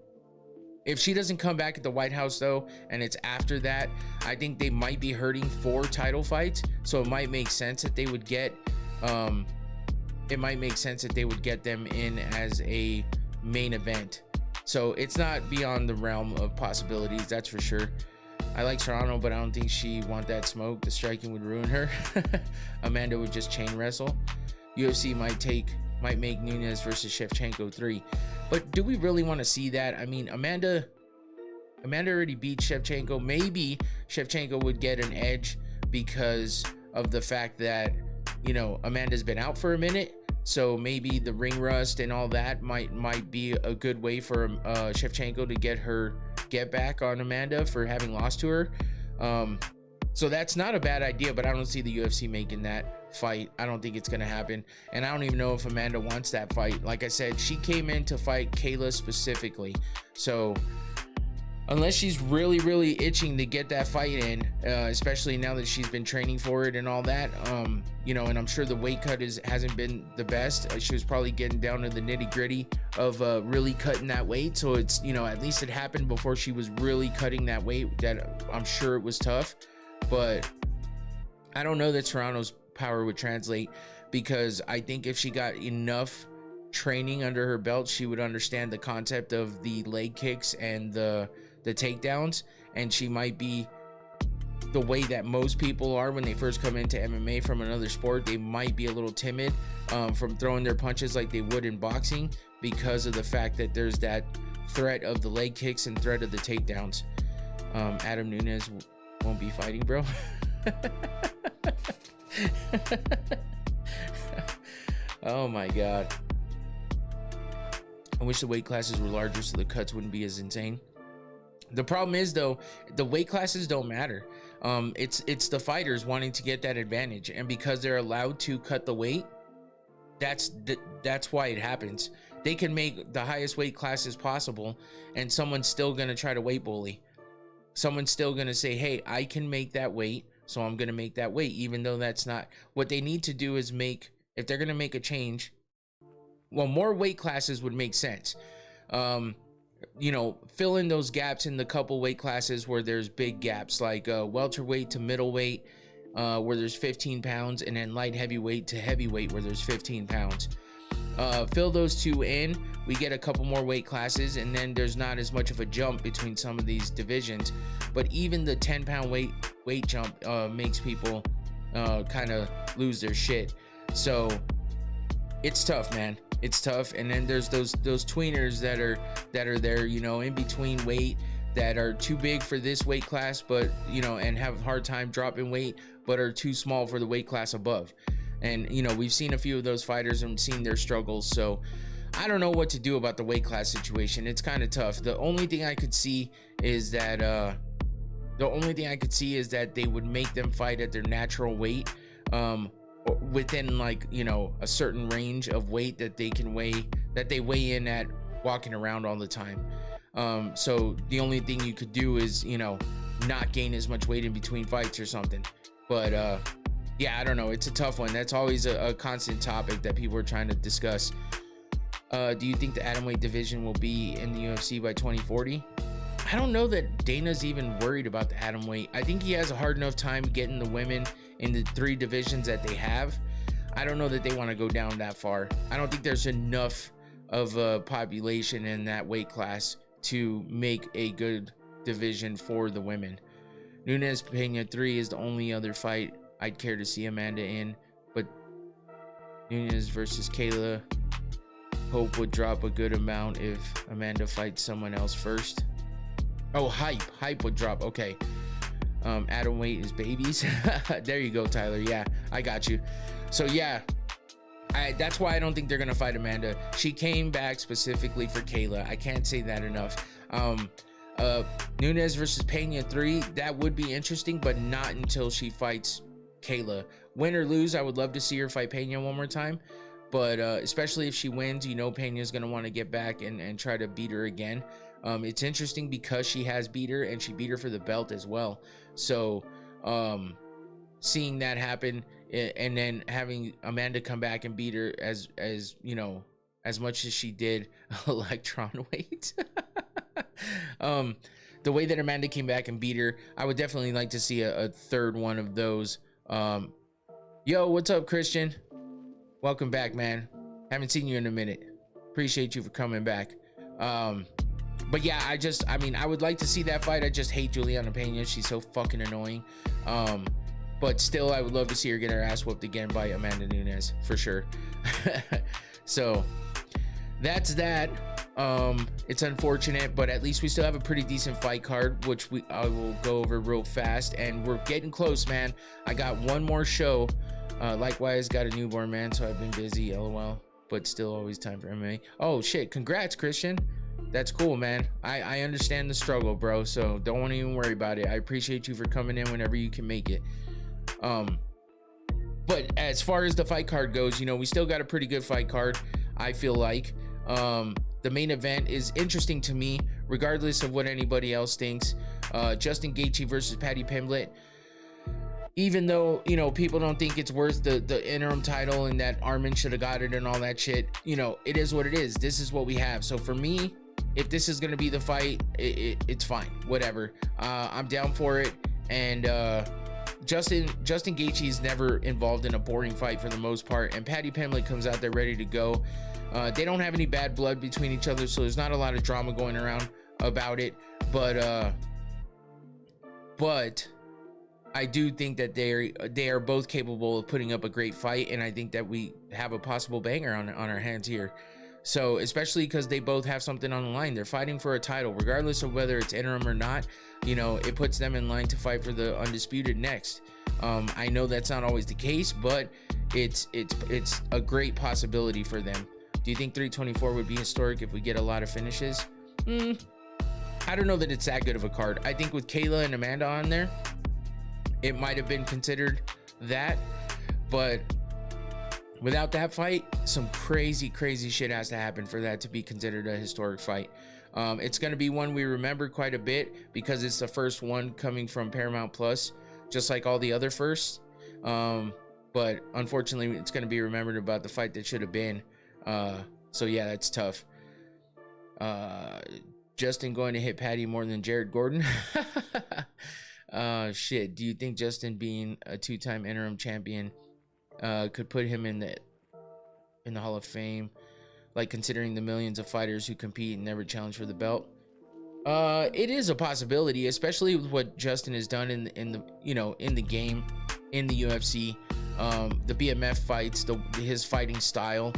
If she doesn't come back at the White House though, and it's after that, I think they might be hurting for title fights. So it might make sense that they would get them in as a main event. So it's not beyond the realm of possibilities, that's for sure. I like Serrano, but I don't think she want that smoke. The striking would ruin her. Amanda would just chain wrestle. UFC might take might make Nunes versus Shevchenko 3. But do we really want to see that? I mean, Amanda already beat Shevchenko. Maybe Shevchenko would get an edge because of the fact that, you know, Amanda's been out for a minute. So maybe the ring rust and all that might be a good way for Shevchenko to get back on Amanda for having lost to her. So that's not a bad idea, but I don't see the UFC making that fight. I don't think it's gonna happen, and I don't even know if Amanda wants that fight. Like I said, she came in to fight Kayla specifically, so unless she's really itching to get that fight in, especially now that she's been training for it and all that, you know, and I'm sure the weight cut hasn't been the best. She was probably getting down to the nitty-gritty of really cutting that weight, so it's, you know, at least it happened before she was really cutting that weight. That I'm sure it was tough, but I don't know that Serrano's power would translate, because I think if she got enough training under her belt, she would understand the concept of the leg kicks and the takedowns, and she might be the way that most people are when they first come into MMA from another sport. They might be a little timid from throwing their punches like they would in boxing, because of the fact that there's that threat of the leg kicks and threat of the takedowns. Adam Nunes won't be fighting, bro. Oh my god, I wish the weight classes were larger so the cuts wouldn't be as insane. The problem is, though, the weight classes don't matter. It's the fighters wanting to get that advantage, and because they're allowed to cut the weight, that's why it happens. They can make the highest weight classes possible, and someone's still gonna try to weight bully. Someone's still gonna say, hey, I can make that weight, so I'm gonna make that weight, even though that's not what they need to do. Is make, if they're gonna make a change, well, more weight classes would make sense. You know, fill in those gaps in the couple weight classes where there's big gaps, like welterweight to middleweight, where there's 15 pounds, and then light heavyweight to heavyweight where there's 15 pounds. Fill those two in, we get a couple more weight classes, and then there's not as much of a jump between some of these divisions. But even the 10-pound weight jump makes people kind of lose their shit. So it's tough, man. It's tough. And then there's those tweeners that are there, you know, in between weight, that are too big for this weight class, but, you know, and have a hard time dropping weight, but are too small for the weight class above. And, you know, we've seen a few of those fighters and seen their struggles. So I don't know what to do about the weight class situation. It's kind of tough. The only thing I could see is that they would make them fight at their natural weight, within, like, you know, a certain range of weight that they can weigh, that they weigh in at walking around all the time. So the only thing you could do is, you know, not gain as much weight in between fights or something. But yeah, I don't know. It's a tough one. That's always a constant topic that people are trying to discuss. Do you think the atomweight division will be in the UFC by 2040? I don't know that Dana's even worried about the atomweight. I think he has a hard enough time getting the women in the 3 divisions that they have. I don't know that they want to go down that far. I don't think there's enough of a population in that weight class to make a good division for the women. Nunes Pena 3 is the only other fight I'd care to see Amanda in, but Nunes versus Kayla, hope would drop a good amount if Amanda fights someone else first. Oh, hype would drop. Okay. Atom weight is babies. There you go, Tyler. Yeah, I got you. So yeah, that's why I don't think they're gonna fight Amanda. She came back specifically for Kayla. I can't say that enough. Nunes versus Pena 3, that would be interesting, but not until she fights Kayla. Win or lose, I would love to see her fight Pena one more time, but especially if she wins, you know, Pena's gonna want to get back and try to beat her again. It's interesting because she has beat her, and she beat her for the belt as well. So seeing that happen, and then having Amanda come back and beat her as you know, as much as she did electron weight. The way that Amanda came back and beat her, I would definitely like to see a third one of those. Yo, what's up, Christian? Welcome back, man. Haven't seen you in a minute. Appreciate you for coming back. But yeah, I mean, I would like to see that fight. I just hate Juliana Pena. She's so fucking annoying. But still, I would love to see her get her ass whooped again by Amanda Nunes, for sure. So that's that. It's unfortunate, but at least we still have a pretty decent fight card, which I will go over real fast, and we're getting close, man. I got one more show. Likewise, got a newborn, man, so I've been busy, lol, but still always time for MMA. Oh shit, congrats, Christian. That's cool, man. I understand the struggle, bro, so don't want to even worry about it. I appreciate you for coming in whenever you can make it. But as far as the fight card goes, you know, we still got a pretty good fight card, I feel like. The main event is interesting to me, regardless of what anybody else thinks. Justin Gaethje versus Paddy Pimblett. Even though, you know, people don't think it's worth the interim title and that Armin should have got it and all that shit, you know, it is what it is. This is what we have. So for me, if this is going to be the fight, it's fine. Whatever. I'm down for it. And Justin Gaethje is never involved in a boring fight for the most part. And Paddy Pimblett comes out there ready to go. They don't have any bad blood between each other, so there's not a lot of drama going around about it. But I do think that they are both capable of putting up a great fight, and I think that we have a possible banger on our hands here. So especially because they both have something on the line. They're fighting for a title, regardless of whether it's interim or not. You know, it puts them in line to fight for the undisputed next. I know that's not always the case, but it's a great possibility for them. Do you think 324 would be historic if we get a lot of finishes? I don't know that it's that good of a card. I think with Kayla and Amanda on there, it might have been considered that, but without that fight, some crazy shit has to happen for that to be considered a historic fight. It's going to be one we remember quite a bit because it's the first one coming from Paramount Plus, just like all the other firsts. But unfortunately, it's going to be remembered about the fight that should have been. So yeah, that's tough. Justin going to hit Paddy more than Jared Gordon. Shit. Do you think Justin being a two-time interim champion could put him in the Hall of Fame, like considering the millions of fighters who compete and never challenge for the belt? It is a possibility, especially with what Justin has done in the game, in the UFC, the BMF fights, his fighting style.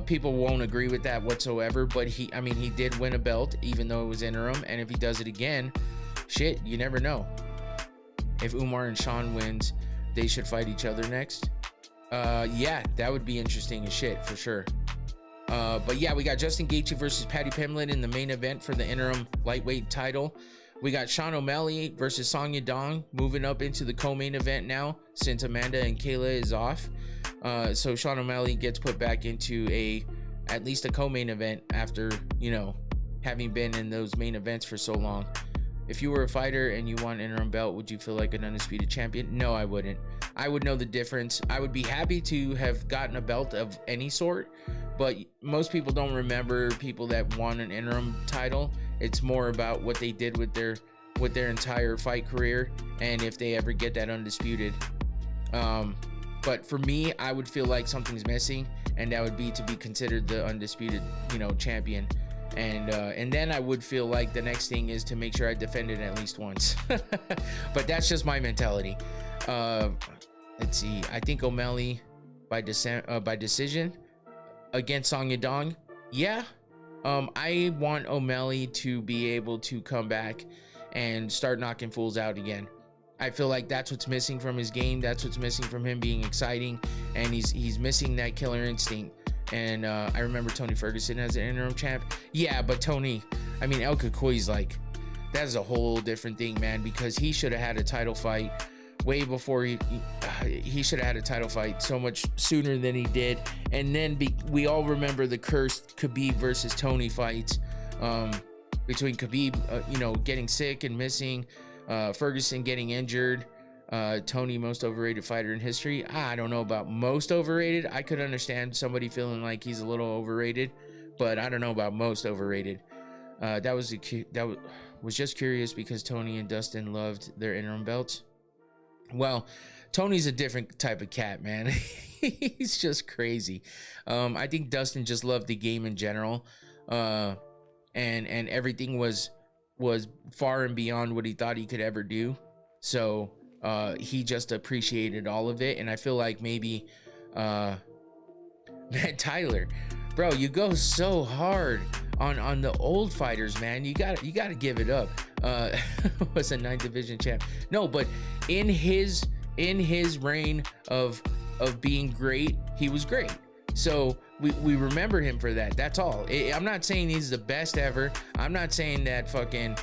People won't agree with that whatsoever, but he did win a belt even though it was interim, and if he does it again, shit, you never know. If Umar and Sean wins, they should fight each other next. Yeah, that would be interesting as shit for sure. But yeah, we got Justin Gaethje versus Paddy Pimblett in the main event for the interim lightweight title. We got Sean O'Malley versus Song Yadong moving up into the co-main event now since Amanda and Kayla is off. So Sean O'Malley gets put back into at least a co-main event after, you know, having been in those main events for so long. If you were a fighter and you want an interim belt, would you feel like an undisputed champion? No, I wouldn't. I would know the difference. I would be happy to have gotten a belt of any sort, but most people don't remember people that won an interim title. It's more about what they did with their entire fight career and if they ever get that undisputed. But for me, I would feel like something's missing, and that would be to be considered the undisputed, you know, champion. And then I would feel like the next thing is to make sure I defend it at least once. But that's just my mentality. Let's see. I think O'Malley by decision against Song Yadong. Yeah. I want O'Malley to be able to come back and start knocking fools out again. I feel like that's what's missing from his game. That's what's missing from him being exciting, and he's missing that killer instinct. And I remember Tony Ferguson as an interim champ. Yeah, but Tony, I mean, El Kakoi's like, that's a whole different thing, man, because he should have had a title fight way before he should have had a title fight so much sooner than he did. And then we all remember the cursed Khabib versus Tony fights, between Khabib, getting sick and missing, Ferguson getting injured. Tony, most overrated fighter in history. I don't know about most overrated. I could understand somebody feeling like he's a little overrated, but I don't know about most overrated. That was just curious because Tony and Dustin loved their interim belts. Well, Tony's a different type of cat, man. He's just crazy. I think Dustin just loved the game in general, and everything was far and beyond what he thought he could ever do. So he just appreciated all of it, and I feel like maybe Man, Tyler, bro, you go so hard on the old fighters, man. You gotta give it up. Was a 9th division champ. No, but in his reign of being great, he was great. So we remember him for that. That's all. I'm not saying he's the best ever. I'm not saying that fucking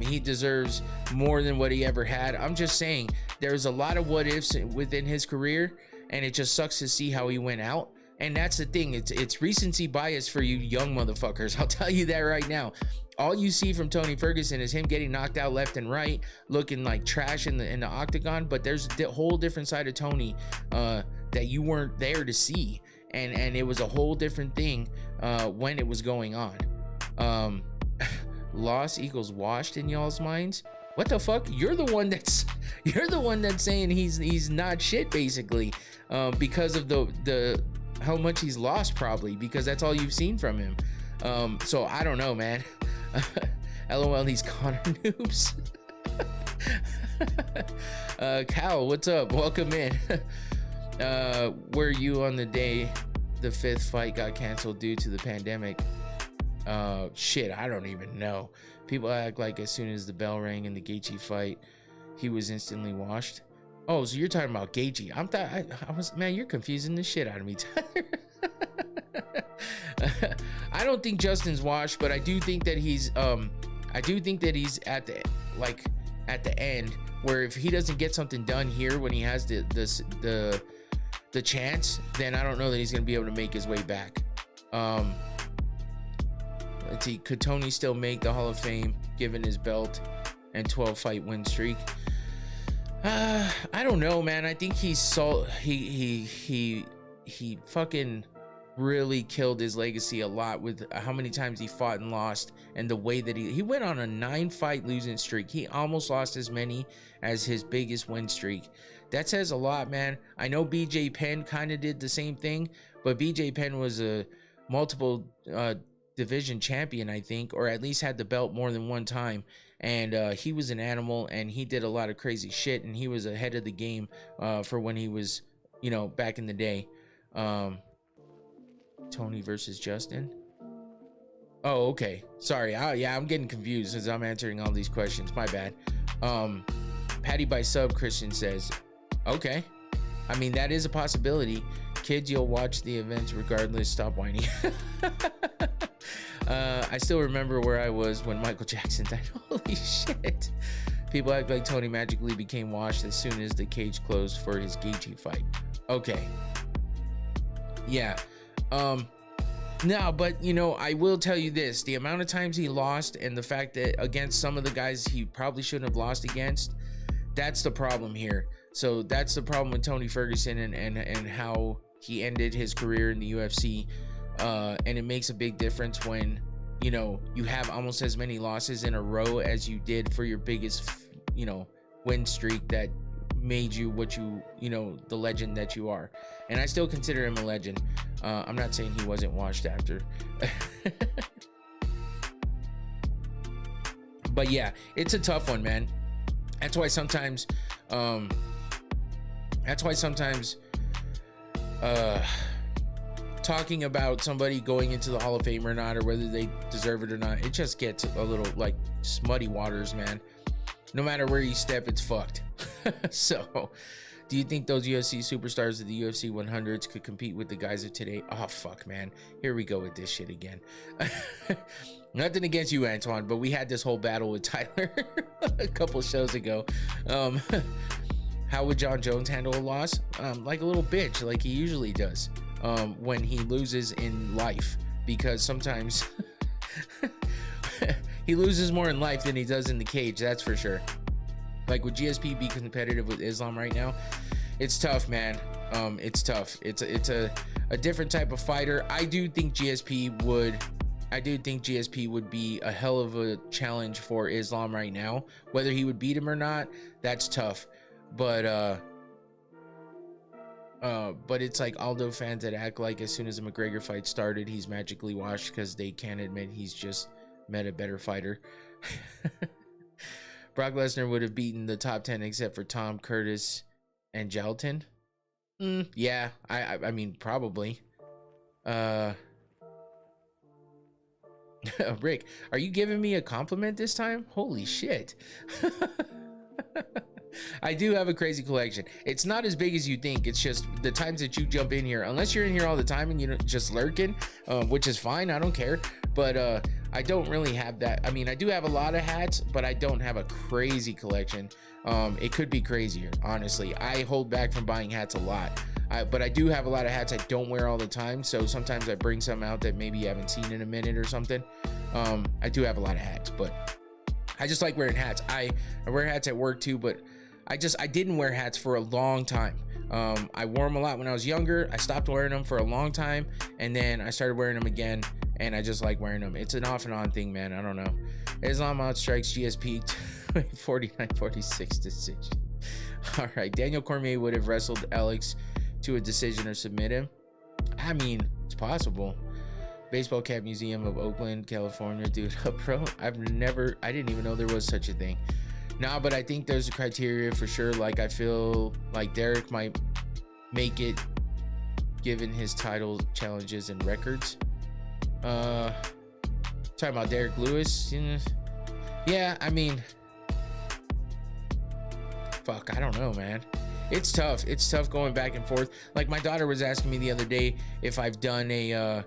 he deserves more than what he ever had. I'm just saying there's a lot of what ifs within his career, and it just sucks to see how he went out. And that's the thing. It's recency bias for you young motherfuckers. I'll tell you that right now. All you see from Tony Ferguson is him getting knocked out left and right, looking like trash in the octagon. But there's a whole different side of Tony that you weren't there to see, and it was a whole different thing when it was going on. Loss equals washed in y'all's minds. What the fuck? You're the one that's saying he's not shit, basically, because of the how much he's lost, probably because that's all you've seen from him. So I don't know, man. LOL, these Connor noobs. Cal, what's up? Welcome in. Were you on the day the 5th fight got canceled due to the pandemic? Shit, I don't even know. People act like as soon as the bell rang in the Gaethje fight, he was instantly washed. Oh, so you're talking about Gaethje. I was, man, you're confusing the shit out of me, Tyler. I don't think Justin's washed, but I do think that he's at the end, where if he doesn't get something done here when he has the chance, then I don't know that he's gonna be able to make his way back. Let's see, could Tony still make the Hall of Fame given his belt and 12 fight win streak? I don't know, man. I think he fucking really killed his legacy a lot with how many times he fought and lost, and the way that he went on a 9-fight losing streak. He almost lost as many as his biggest win streak. That says a lot, man. I know BJ Penn kind of did the same thing, but BJ Penn was a multiple division champion, I think, or at least had the belt more than one time. And he was an animal, and he did a lot of crazy shit, and he was ahead of the game for when he was, back in the day. Tony versus Justin. Oh, okay. Sorry. I'm getting confused as I'm answering all these questions. My bad. Patty by sub, Christian says, okay. I mean, that is a possibility. Kids, you'll watch the events regardless. Stop whining. I still remember where I was when Michael Jackson died. Holy shit. People act like Tony magically became washed as soon as the cage closed for his Gaethje fight. Okay. Yeah. No, but I will tell you this, the amount of times he lost and the fact that against some of the guys he probably shouldn't have lost against, that's the problem here. So that's the problem with Tony Ferguson and how he ended his career in the UFC. And it makes a big difference when, you have almost as many losses in a row as you did for your biggest, win streak that made you what the legend that you are. And I still consider him a legend. I'm not saying he wasn't washed after. But yeah, it's a tough one, man. That's why sometimes talking about somebody going into the Hall of Fame or not, or whether they deserve it or not, it just gets a little like muddy waters, man. No matter where you step, it's fucked. So, do you think those UFC superstars of the UFC 100s could compete with the guys of today? Oh, fuck, man. Here we go with this shit again. Nothing against you, Antoine, but we had this whole battle with Tyler a couple shows ago. How would John Jones handle a loss? Like a little bitch, like he usually does when he loses in life, because sometimes he loses more in life than he does in the cage, that's for sure. Like, would GSP be competitive with Islam right now? It's tough, man. It's tough. It's a different type of fighter. I do think GSP would be a hell of a challenge for Islam right now. Whether he would beat him or not, that's tough. But it's like Aldo fans that act like as soon as the McGregor fight started, he's magically washed because they can't admit he's just met a better fighter. Brock Lesnar would have beaten the top 10 except for Tom, Curtis, and Jalton. Yeah, I mean, probably. Rick, are you giving me a compliment this time? Holy shit. I do have a crazy collection. It's not as big as you think. It's just the times that you jump in here, unless you're in here all the time and you're just lurking, which is fine. I don't care. But I don't really have that. I mean, I do have a lot of hats, but I don't have a crazy collection. It could be crazier, honestly. I hold back from buying hats a lot. But I do have a lot of hats I don't wear all the time. So sometimes I bring some out that maybe you haven't seen in a minute or something. I do have a lot of hats, but I just like wearing hats. I wear hats at work too, but I didn't wear hats for a long time. I wore them a lot when I was younger. I stopped wearing them for a long time, and then I started wearing them again, and I just like wearing them. It's an off and on thing, man. I don't know. Islam out strikes GSP 49-46 decision. All right, Daniel Cormier would have wrestled Alex to a decision or submit him. I mean, it's possible. Baseball Cap Museum of Oakland, California, dude. Bro, I didn't even know there was such a thing. Nah, but I think there's a criteria for sure. Like, I feel like Derek might make it given his title challenges and records. Talking about Derek Lewis. Yeah, I mean, fuck, I don't know, man. It's tough. It's tough going back and forth. Like, my daughter was asking me the other day if I've done a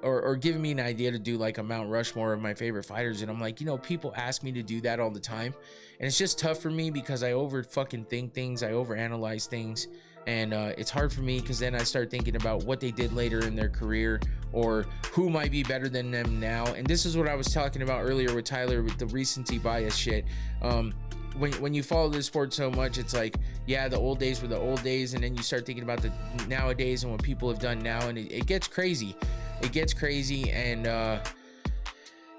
or giving me an idea to do like a Mount Rushmore of my favorite fighters, and I'm like, people ask me to do that all the time, and it's just tough for me because I over fucking think things, I over analyze things, and it's hard for me because then I start thinking about what they did later in their career or who might be better than them now. And this is what I was talking about earlier with Tyler with the recency bias shit. When you follow this sport so much, it's like, yeah, the old days were the old days, and then you start thinking about the nowadays and what people have done now, and it gets crazy. It gets crazy, and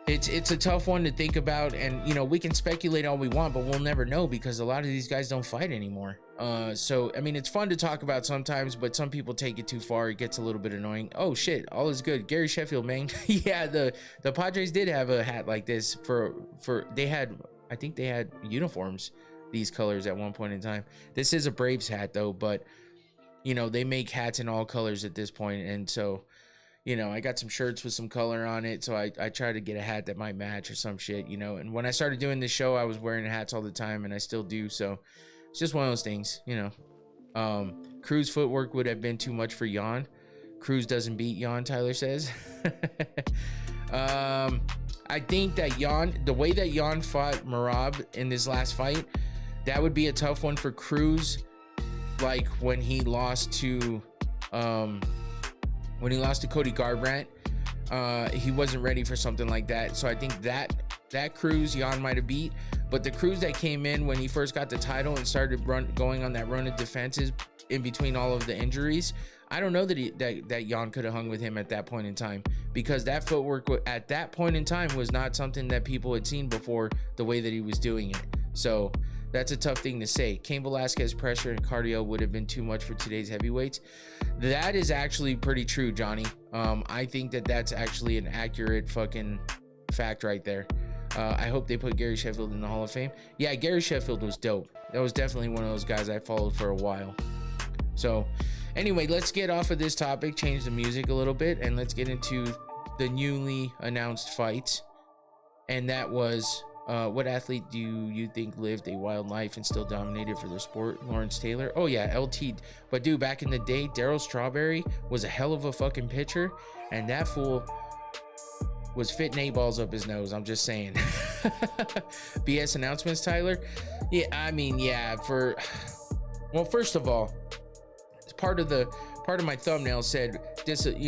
it's a tough one to think about. And we can speculate all we want, but we'll never know because a lot of these guys don't fight anymore. So I mean, it's fun to talk about sometimes, but some people take it too far. It gets a little bit annoying. Oh shit, all is good. Gary Sheffield, man. Yeah, the Padres did have a hat like this for they had, I think they had uniforms these colors at one point in time. This is a Braves hat though, but they make hats in all colors at this point, and so I got some shirts with some color on it, so I try to get a hat that might match or some shit, and when I started doing this show, I was wearing hats all the time, and I still do, so it's just one of those things. Cruz footwork would have been too much for Jan. Cruz doesn't beat Jan, Tyler says. I think that the way that Jan fought Merab in this last fight, that would be a tough one for Cruz, like when he lost to Cody Garbrandt. He wasn't ready for something like that, so I think that Cruz Jan might have beat. But the Cruz that came in when he first got the title and started going on that run of defenses in between all of the injuries, I don't know that Jan could have hung with him at that point in time, because that footwork at that point in time was not something that people had seen before, the way that he was doing it. So that's a tough thing to say. Cain Velasquez pressure and cardio would have been too much for today's heavyweights. That is actually pretty true, Johnny. I think that's actually an accurate fucking fact right there. I hope they put Gary Sheffield in the Hall of Fame. Yeah, Gary Sheffield was dope. That was definitely one of those guys I followed for a while. So anyway, let's get off of this topic, change the music a little bit, and let's get into the newly announced fights. And that was, what athlete do you think lived a wild life and still dominated for the sport? Lawrence Taylor. Oh yeah, LT. But dude, back in the day, Darryl Strawberry was a hell of a fucking pitcher, and that fool was fitting 8 balls up his nose. I'm just saying. BS announcements, Tyler. Yeah, I mean, yeah. Well, first of all, part of my thumbnail said this. It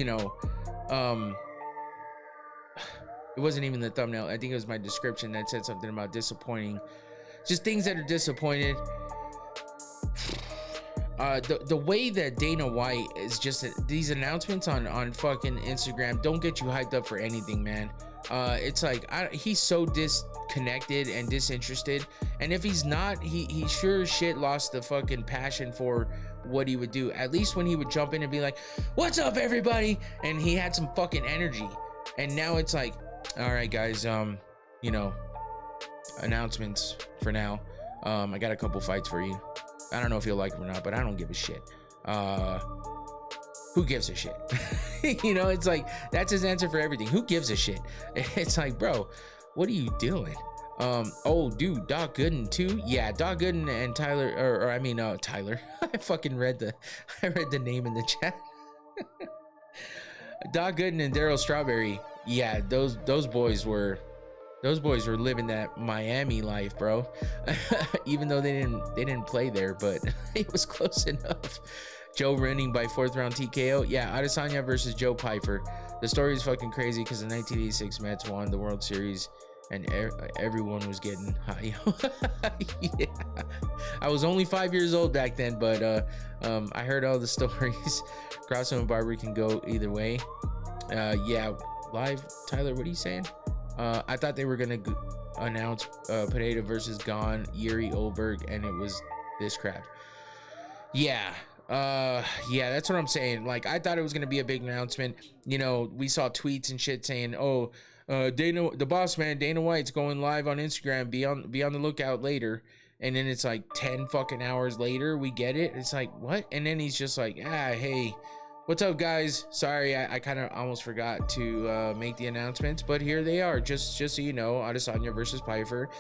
wasn't even the thumbnail. I think it was my description that said something about disappointing. Just things that are disappointed. The way that Dana White is just these announcements on fucking Instagram don't get you hyped up for anything, man. It's like he's so disconnected and disinterested, and if he's not, he sure as shit lost the fucking passion for what he would do. At least when he would jump in and be like, "What's up, everybody?" and he had some fucking energy. And now it's like, all right, guys, announcements for now. I got a couple fights for you. I don't know if you'll like them or not, but I don't give a shit. who gives a shit? You know, it's like, that's his answer for everything. Who gives a shit? It's like, bro, what are you doing? Oh, dude, Doc Gooden too. Yeah, Doc Gooden and Tyler, or I mean, Tyler. I fucking read the name in the chat. Doc Gooden and Daryl Strawberry. Yeah, those boys were living that Miami life, bro. Even though they didn't play there, but it was close enough. Joe winning by 4th round TKO. Yeah, Adesanya versus Joe Pyfer. The story is fucking crazy because the 1986 Mets won the World Series and everyone was getting high. Yeah, I was only 5 years old back then, but I heard all the stories. Grasso and Barber can go either way. Yeah, live. Tyler, what are you saying? I thought they were gonna announce Pineda versus Gone, Yuri Oberg, and it was this crap. Yeah. Yeah, that's what I'm saying. Like, I thought it was gonna be a big announcement. You know, we saw tweets and shit saying, "Oh, Dana, the boss man, Dana White's going live on Instagram. Be on the lookout later." And then it's like 10 fucking hours later, we get it. It's like, what? And then he's just like, hey, what's up, guys? Sorry, I kind of almost forgot to make the announcements, but here they are. Just so you know, Adesanya versus Pyfer,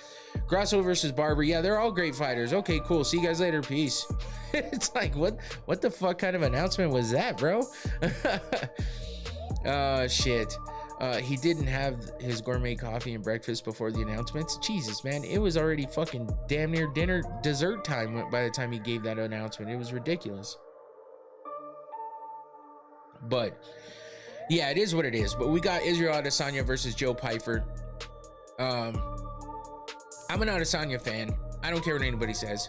Grasso versus Barber. Yeah, they're all great fighters. Okay, cool. See you guys later. Peace. It's like, what the fuck kind of announcement was that, bro? Shit. He didn't have his gourmet coffee and breakfast before the announcements. Jesus, man, it was already fucking damn near dessert time by the time he gave that announcement. It was ridiculous. But yeah, it is what it is. But we got Israel Adesanya versus Joe Pyfer. I'm an Adesanya fan. I don't care what anybody says.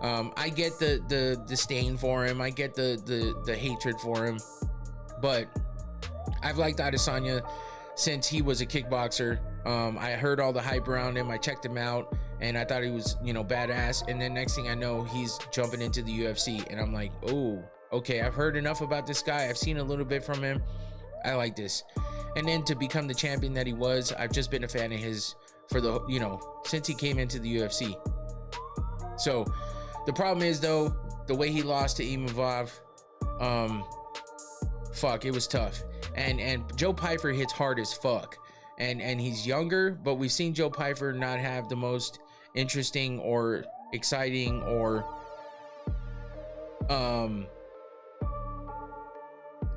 I get the disdain for him. I get the hatred for him. But I've liked Adesanya since he was a kickboxer. I heard all the hype around him. I checked him out and I thought he was, you know, badass. And then next thing I know, he's jumping into the UFC and I'm like, oh, okay, I've heard enough about this guy. I've seen a little bit from him. I like this. And then to become the champion that he was, I've just been a fan of his for the, you know, since he came into the UFC. So the problem is though, the way he lost to Imavov, fuck, it was tough. And Joe Pyfer hits hard as fuck. And he's younger, but we've seen Joe Pyfer not have the most interesting or exciting or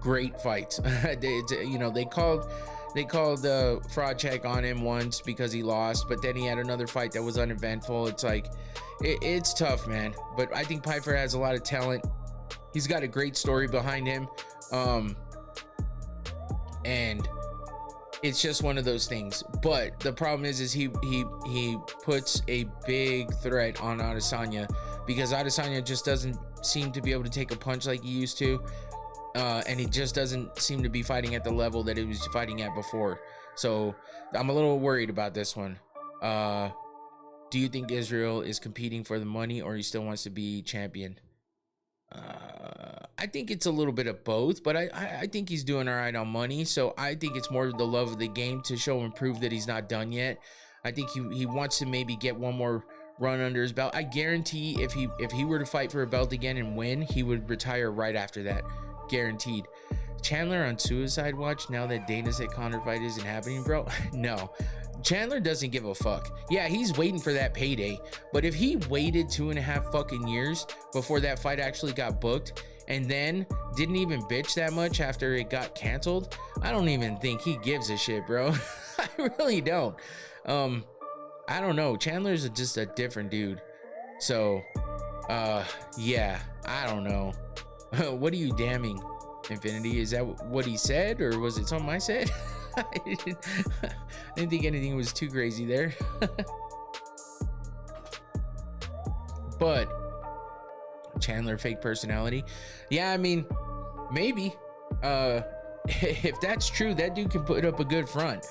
great fights. You know, they called the fraud check on him once because he lost, but then he had another fight that was uneventful. It's like it's tough, man. But I think Pyfer has a lot of talent. He's got a great story behind him. And it's just one of those things. But the problem is he puts a big threat on Adesanya because Adesanya just doesn't seem to be able to take a punch like he used to. And he just doesn't seem to be fighting at the level that he was fighting at before. So I'm a little worried about this one. Do you think Israel is competing for the money or he still wants to be champion? I think it's a little bit of both, but I think he's doing all right on money. So I think it's more the love of the game to show and prove that he's not done yet. I think he wants to maybe get one more run under his belt. I guarantee if he were to fight for a belt again and win, he would retire right after that. Guaranteed. Chandler on suicide watch now that Dana said Conor fight isn't happening, bro. No, Chandler doesn't give a fuck. Yeah, he's waiting for that payday, but if he waited 2.5 fucking years before that fight actually got booked and then didn't even bitch that much after it got canceled, I don't even think he gives a shit, bro. I really don't. I don't know. Chandler's just a different dude. So yeah, I don't know. What are you damning, Infinity? Is that what he said, or was it something I said? I didn't think anything was too crazy there. But Chandler fake personality. Yeah, I mean, maybe. If that's true, that dude can put up a good front.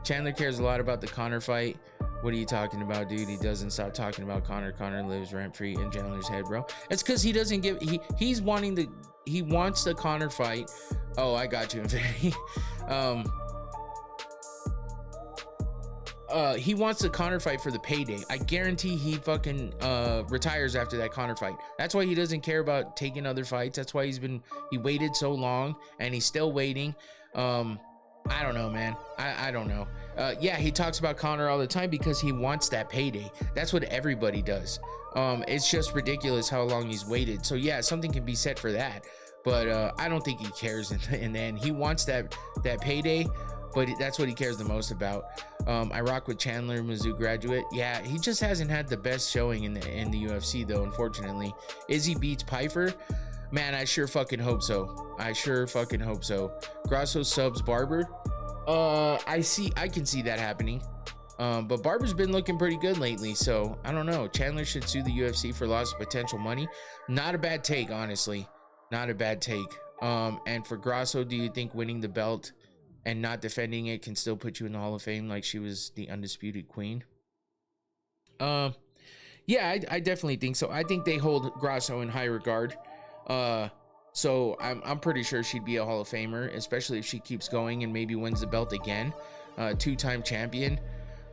Chandler cares a lot about the Conor fight. What are you talking about, dude? He doesn't stop talking about Conor. Conor lives rent-free in Chandler's head, bro. It's because he doesn't give... He wants the Conor fight. Oh, I got you, Infinity. he wants the Conor fight for the payday. I guarantee he fucking retires after that Conor fight. That's why he doesn't care about taking other fights. That's why he waited so long, and he's still waiting. I don't know, man. I don't know. Yeah, he talks about Conor all the time because he wants that payday. That's what everybody does. It's just ridiculous how long he's waited. So yeah, something can be said for that. But I don't think he cares in the end. He wants that payday, but that's what he cares the most about. I rock with Chandler, Mizzou graduate. Yeah, he just hasn't had the best showing in the UFC though, unfortunately. Izzy beats Pfeiffer. Man, I sure fucking hope so. I sure fucking hope so. Grasso subs Barber. I can see that happening. But Barber's been looking pretty good lately, so I don't know. Chandler should sue the UFC for loss of potential money. Not a bad take, honestly. Not a bad take. And for Grasso, do you think winning the belt and not defending it can still put you in the Hall of Fame like she was the undisputed queen? Yeah, I definitely think so. I think they hold Grasso in high regard. So I'm pretty sure she'd be a Hall of Famer, especially if she keeps going and maybe wins the belt again. Two-time champion.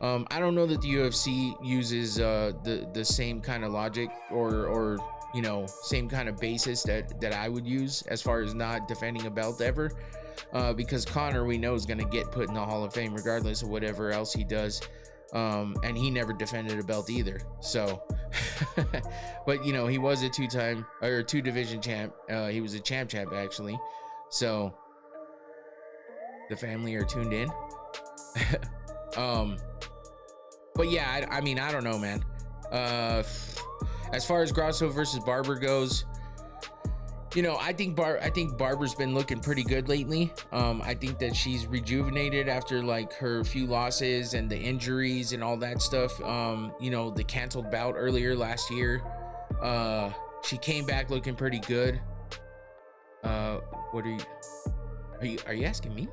I don't know that the UFC uses the same kind of logic or you know, same kind of basis that I would use as far as not defending a belt ever, because Conor, we know, is going to get put in the Hall of Fame regardless of whatever else he does, and he never defended a belt either. So but you know, he was a two division champ. He was a champ actually, so the family are tuned in. But yeah, I mean, I don't know, man. As far as Grasso versus Barber goes, you know, I think Barber's been looking pretty good lately. I think that she's rejuvenated after like her few losses and the injuries and all that stuff. You know, the canceled bout earlier last year. She came back looking pretty good. What are you asking me?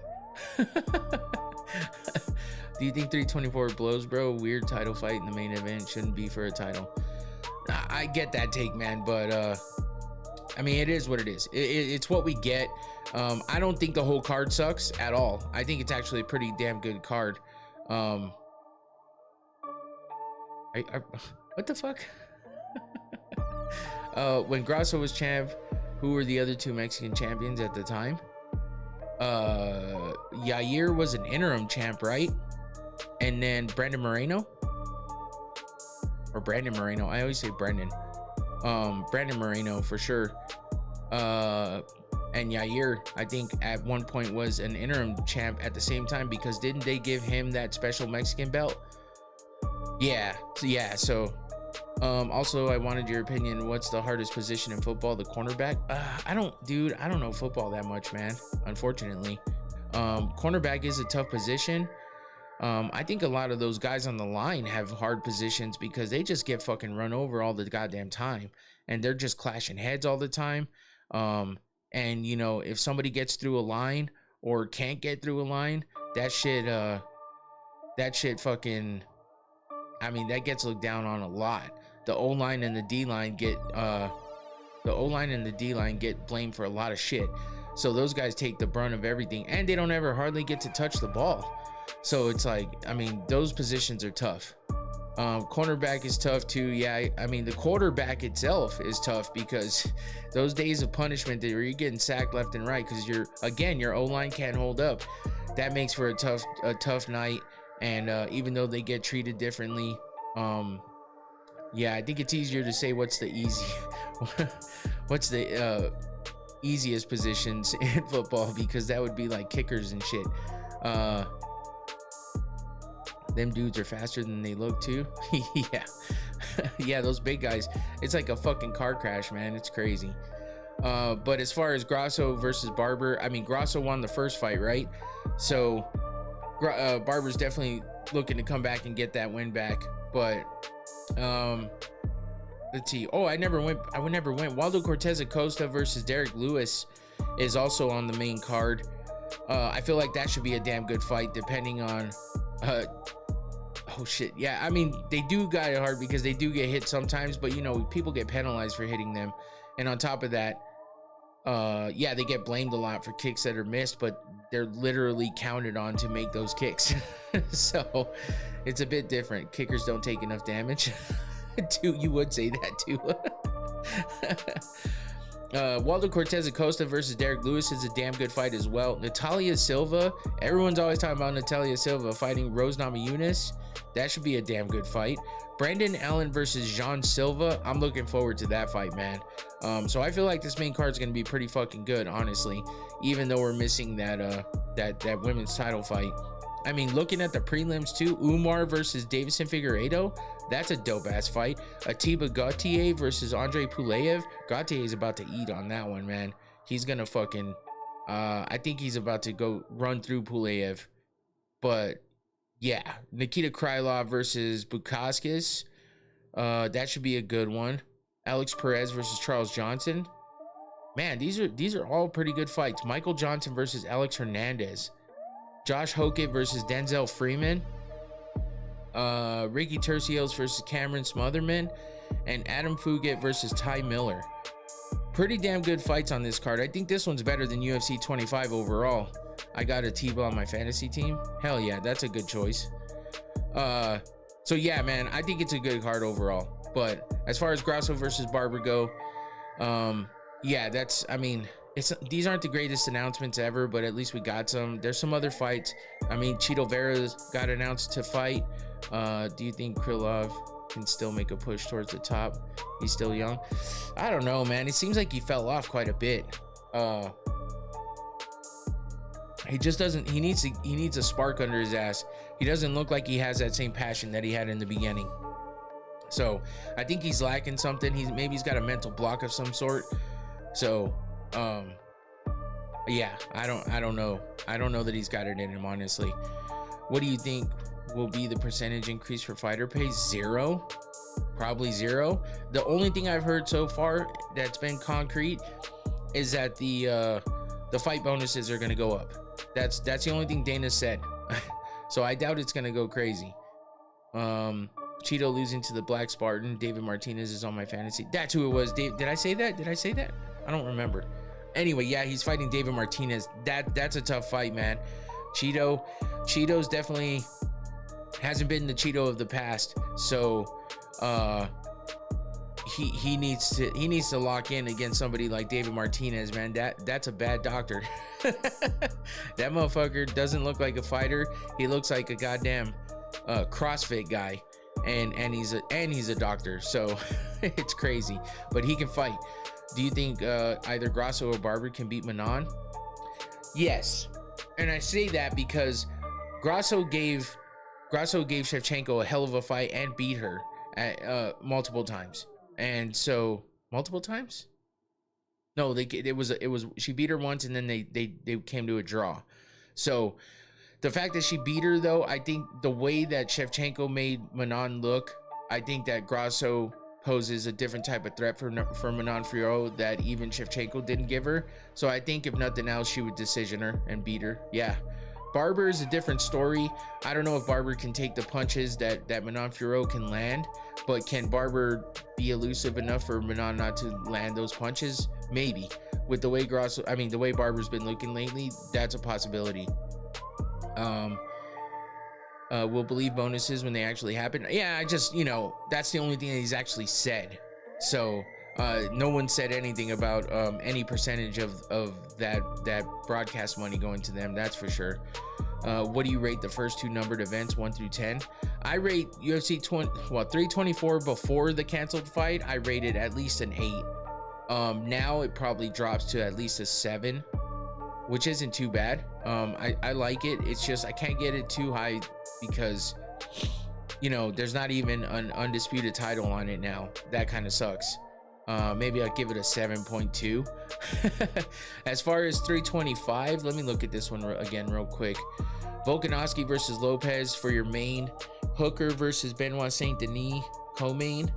Do you think 324 blows, bro? Weird title fight in the main event shouldn't be for a title. I get that take, man, but I mean, it is what it is. It's what we get. I don't think the whole card sucks at all. I think it's actually a pretty damn good card. What the fuck? When Grasso was champ, who were the other two Mexican champions at the time? Yair was an interim champ, right? And then Brandon Moreno. I always say Brandon Moreno for sure. And Yair, I think at one point was an interim champ at the same time, because didn't they give him that special Mexican belt? Yeah. So also, I wanted your opinion. What's the hardest position in football? The cornerback? I don't know football that much, man, unfortunately. Cornerback is a tough position. I think a lot of those guys on the line have hard positions because they just get fucking run over all the goddamn time, and they're just clashing heads all the time. And you know, if somebody gets through a line or can't get through a line, that shit fucking, I mean, that gets looked down on a lot. The O-line and the D-line get blamed for a lot of shit. So those guys take the brunt of everything, and they don't ever hardly get to touch the ball. So it's like, I mean, those positions are tough. Cornerback is tough too. Yeah, I mean, the quarterback itself is tough because those days of punishment where you're getting sacked left and right because your O-line can't hold up. That makes for a tough night. And even though they get treated differently, yeah, I think it's easier to say what's the easiest positions in football, because that would be like kickers and shit. Them dudes are faster than they look too. Yeah. Yeah, those big guys, it's like a fucking car crash, man. It's crazy. But as far as Grasso versus Barber, I mean, Grasso won the first fight, right? So Barber's definitely looking to come back and get that win back. But let's see. Oh, I never went. Waldo Cortez Acosta versus Derek Lewis is also on the main card. I feel like that should be a damn good fight, depending on oh shit, yeah, I mean, they do got it hard because they do get hit sometimes, but you know, people get penalized for hitting them, and on top of that, yeah, they get blamed a lot for kicks that are missed, but they're literally counted on to make those kicks. So it's a bit different. Kickers don't take enough damage. You would say that too. Waldo Cortez Acosta versus Derek Lewis is a damn good fight as well. Natalia Silva, everyone's always talking about Natalia Silva fighting Rose Namajunas. That should be a damn good fight. Brandon Allen versus Jean Silva. I'm looking forward to that fight, man. So I feel like this main card is going to be pretty fucking good, honestly, even though we're missing that women's title fight. I mean, looking at the prelims too, Umar versus Davison Figueiredo, that's a dope ass fight. Atiba Gauthier versus Andre Pulev. Gauthier is about to eat on that one, man. He's gonna fucking I think he's about to go run through Pulev. But yeah, Nikita Krylov versus Bukauskas, that should be a good one. Alex Perez versus Charles Johnson. Man, these are all pretty good fights. Michael Johnson versus Alex Hernandez. Josh Hokett versus Denzel Freeman. Ricky Tercios versus Cameron Smotherman. And Adam Fugit versus Ty Miller. Pretty damn good fights on this card. I think this one's better than UFC 25 overall. I got a T-Ball on my fantasy team. Hell yeah, that's a good choice. So yeah, man, I think it's a good card overall. But as far as Grasso versus Barber go, yeah, these aren't the greatest announcements ever, but at least we got some. There's some other fights. I mean, Chito Vera got announced to fight. Do you think Krylov can still make a push towards the top? He's still young. I don't know, man. It seems like he fell off quite a bit. He just doesn't. He needs a spark under his ass. He doesn't look like he has that same passion that he had in the beginning. So I think he's lacking something. He's got a mental block of some sort. So yeah, I don't know. I don't know that he's got it in him, honestly. What do you think will be the percentage increase for fighter pay? 0, probably 0. The only thing I've heard so far that's been concrete is that the fight bonuses are going to go up. That's the only thing Dana said. So I doubt it's going to go crazy. Cheeto losing to the Black Spartan. David Martinez is on my fantasy. That's who it was. Did I say that? I don't remember. Anyway, yeah, he's fighting David Martinez. That's a tough fight, man. Cheeto's definitely hasn't been the Cheeto of the past. So he needs to lock in against somebody like David Martinez, man. That's a bad doctor. That motherfucker doesn't look like a fighter. He looks like a goddamn CrossFit guy. And he's a doctor, so it's crazy, but he can fight. Do you think either Grasso or Barber can beat Manon? Yes, and I say that because Grasso gave Shevchenko a hell of a fight and beat her at multiple times. And so multiple times? No, she beat her once and then they came to a draw. So the fact that she beat her, though, I think the way that Shevchenko made Manon look, I think that Grasso poses a different type of threat for Manon Fiorot that even Shevchenko didn't give her. So I think if nothing else, she would decision her and beat her. Yeah. Barber is a different story. I don't know if Barber can take the punches that Manon Fiorot can land, but can Barber be elusive enough for Manon not to land those punches? Maybe. With the way the way Barber's been looking lately, that's a possibility. We'll believe bonuses when they actually happen. Yeah, that's the only thing that he's actually said. So no one said anything about any percentage of that broadcast money going to them, that's for sure. What do you rate the first 2 numbered events, 1 through 10? I rate UFC 324 before the canceled fight. I rated at least an 8. Now it probably drops to at least a 7, which isn't too bad. I like it. It's just I can't get it too high because there's not even an undisputed title on it now. That kind of sucks. Maybe I'll give it a 7.2. As far as 325, let me look at this one again real quick. Volkanovski versus Lopez for your main. Hooker versus Benoit Saint Denis co-main.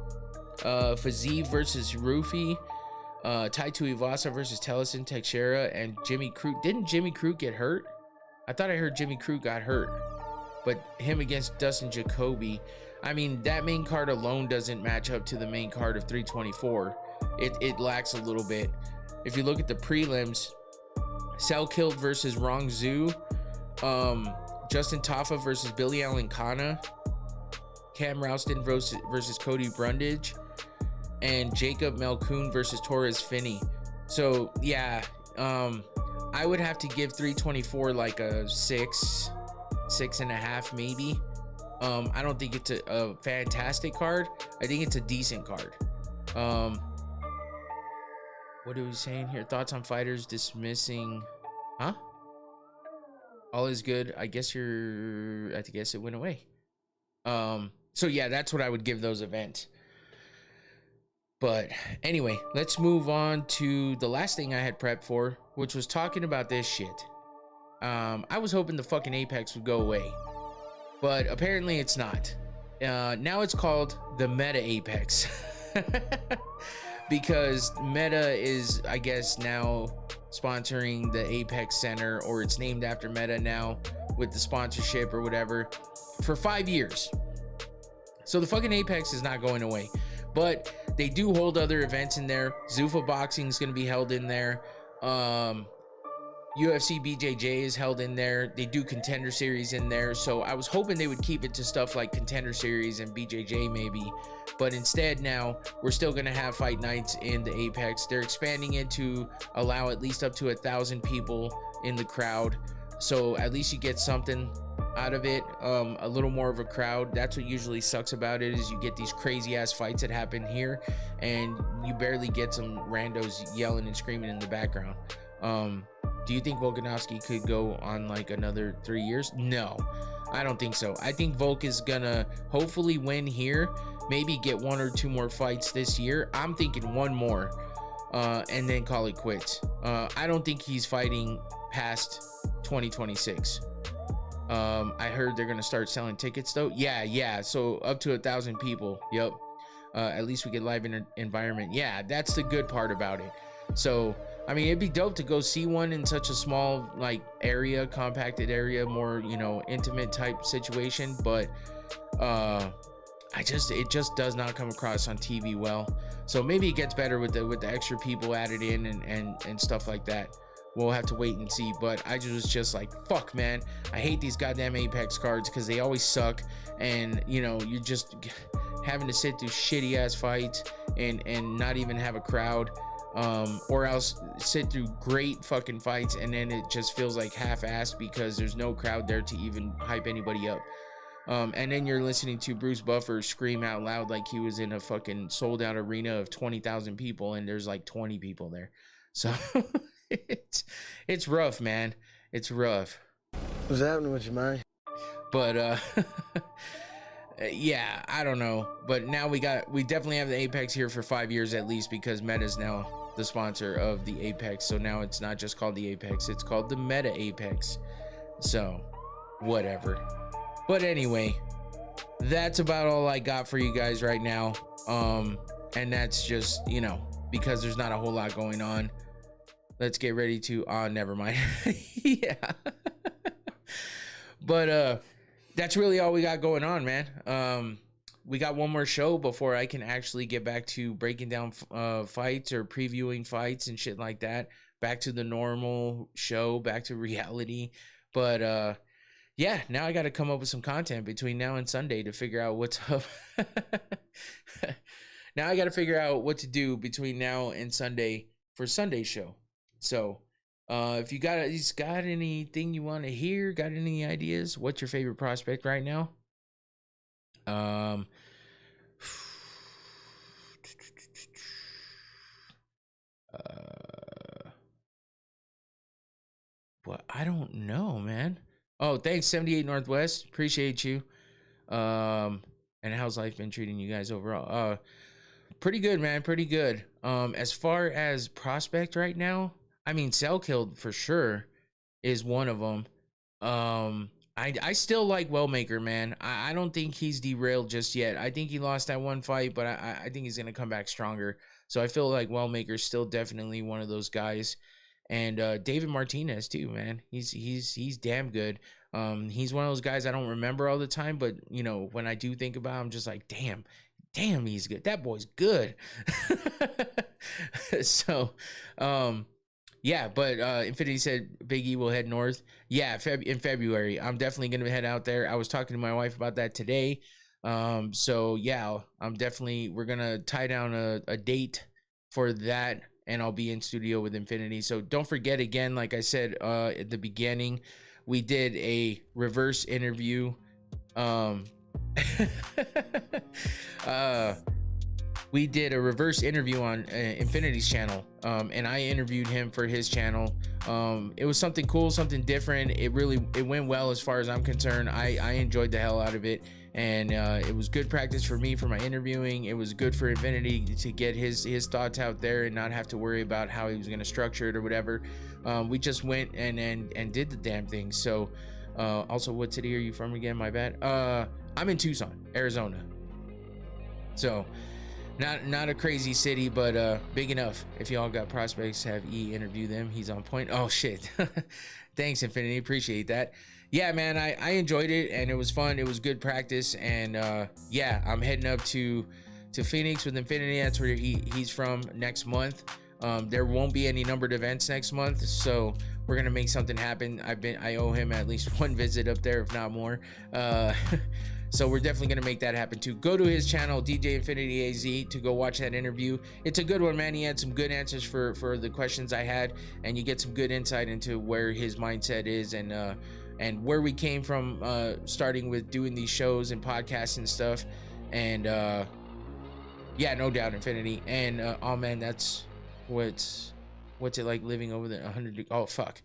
Fiziev versus Rufi. Tai Tuivasa versus Tellison Teixeira and Jimmy Crute. Didn't Jimmy Crute get hurt? I thought I heard Jimmy Crute got hurt. But him against Dustin Jacoby. I mean, that main card alone doesn't match up to the main card of 324. It lacks a little bit. If you look at the prelims, Selkild versus Rong Zhu. Justin Taffa versus Billy Allen Kana, Cam Rouston versus Cody Brundage, and Jacob Malkoon versus Torres Finney. So yeah, I would have to give 324 like a 6.5 maybe. I don't think it's a fantastic card. I think it's a decent card. What are we saying here? Thoughts on fighters dismissing? Huh? All is good. I guess it went away. So yeah, that's what I would give those events. But anyway, let's move on to the last thing I had prepped for, which was talking about this shit. I was hoping the fucking Apex would go away, but apparently it's not. Now it's called the Meta Apex. Because Meta is, I guess, now sponsoring the Apex Center, or it's named after Meta now with the sponsorship or whatever, for 5 years. So the fucking Apex is not going away, but they do hold other events in there. Zuffa Boxing is going to be held in there. UFC BJJ is held in there. They do Contender Series in there. So I was hoping they would keep it to stuff like Contender Series and BJJ maybe. But instead now we're still going to have fight nights in the Apex. They're expanding it to allow at least up to 1,000 people in the crowd. So at least you get something out of it, a little more of a crowd. That's what usually sucks about it, is you get these crazy ass fights that happen here and you barely get some randos yelling and screaming in the background. Do you think Volkanovski could go on like another 3 years? No, I don't think so. I think Volk is gonna hopefully win here, maybe get 1 or 2 more fights this year. I'm thinking 1 more, and then call it quits. I don't think he's fighting past 2026. I heard they're gonna start selling tickets though. Yeah. So up to 1,000 people. Yep. At least we get live environment. Yeah, that's the good part about it. So I mean, it'd be dope to go see one in such a small like area, compacted area, more, you know, intimate type situation. But it just does not come across on TV well. So maybe it gets better with the extra people added in and stuff like that. We'll have to wait and see. But I was just like, fuck, man, I hate these goddamn Apex cards because they always suck. And you know, you're just having to sit through shitty ass fights and not even have a crowd. Or else sit through great fucking fights and then it just feels like half-assed because there's no crowd there to even hype anybody up. And then you're listening to Bruce Buffer scream out loud like he was in a fucking sold out arena of 20,000 people and there's like 20 people there. So it's rough, man. It's rough. What's happening with you, man? But yeah, I don't know. But now we definitely have the Apex here for 5 years at least, because Meta's now the sponsor of the Apex. So now it's not just called the Apex, it's called the Meta Apex. So whatever. But anyway, that's about all I got for you guys right now. And that's just, you know, because there's not a whole lot going on. Let's get ready to never mind. Yeah. But that's really all we got going on, man. We got one more show before I can actually get back to breaking down fights or previewing fights and shit like that. Back to the normal show, back to reality. But yeah, now I got to come up with some content between now and Sunday to figure out what's up. Now I got to figure out what to do between now and Sunday for Sunday's show. So if you got anything you want to hear, got any ideas, what's your favorite prospect right now? Well, I don't know, man. Oh, thanks, 78 Northwest. Appreciate you. And how's life been treating you guys overall? Pretty good, man. Pretty good. As far as prospect right now, I mean, Cell Killed for sure is one of them. I still like Wellmaker, man. I don't think he's derailed just yet. I think he lost that one fight, but I think he's gonna come back stronger. So I feel like Wellmaker's still definitely one of those guys. And David Martinez too, man. He's damn good. He's one of those guys I don't remember all the time, but you know, when I do think about him, I'm just like, damn, he's good. That boy's good. So yeah, but Infinity said Big E will head north. Yeah, in February. I'm definitely going to head out there. I was talking to my wife about that today. So yeah, we're going to tie down a date for that, and I'll be in studio with Infinity. So don't forget, again, like I said at the beginning, we did a reverse interview. We did a reverse interview on Infinity's channel, and I interviewed him for his channel. It was something cool, something different. It went well as far as I'm concerned. I enjoyed the hell out of it, and it was good practice for me for my interviewing. It was good for Infinity to get his thoughts out there and not have to worry about how he was going to structure it or whatever. We just went and did the damn thing. So also, what city are you from again? My bad. I'm in Tucson, Arizona. So not a crazy city, but big enough. If y'all got prospects, have E interview them. He's on point. Oh shit. Thanks, Infinity, appreciate that. Yeah, man, I enjoyed it, and it was fun. It was good practice, and yeah, I'm heading up to Phoenix with Infinity. That's where he's from next month. There won't be any numbered events next month, so we're gonna make something happen. I owe him at least one visit up there, if not more. So we're definitely gonna make that happen too. Go to his channel, DJ Infinity AZ, to go watch that interview. It's a good one, man. He had some good answers for the questions I had, and you get some good insight into where his mindset is, and where we came from, starting with doing these shows and podcasts and stuff. And yeah, no doubt, Infinity. And oh man, that's what's it like living over there? 100. Oh fuck.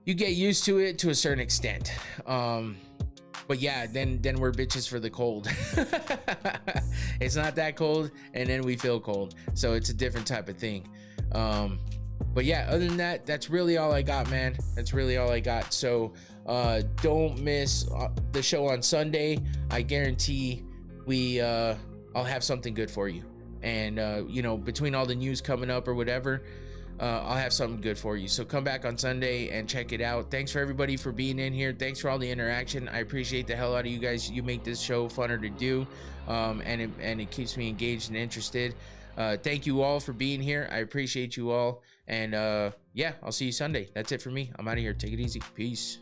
You get used to it to a certain extent. But yeah, then we're bitches for the cold. It's not that cold, and then we feel cold, so it's a different type of thing. But yeah, other than that, that's really all I got, man. That's really all I got. So don't miss the show on Sunday. I guarantee I'll have something good for you. And you know, between all the news coming up or whatever, I'll have something good for you. So come back on Sunday and check it out. Thanks for everybody for being in here. Thanks for all the interaction. I appreciate the hell out of you guys. You make this show funner to do, and it keeps me engaged and interested. Thank you all for being here. I appreciate you all. And yeah, I'll see you Sunday. That's it for me. I'm out of here. Take it easy. Peace.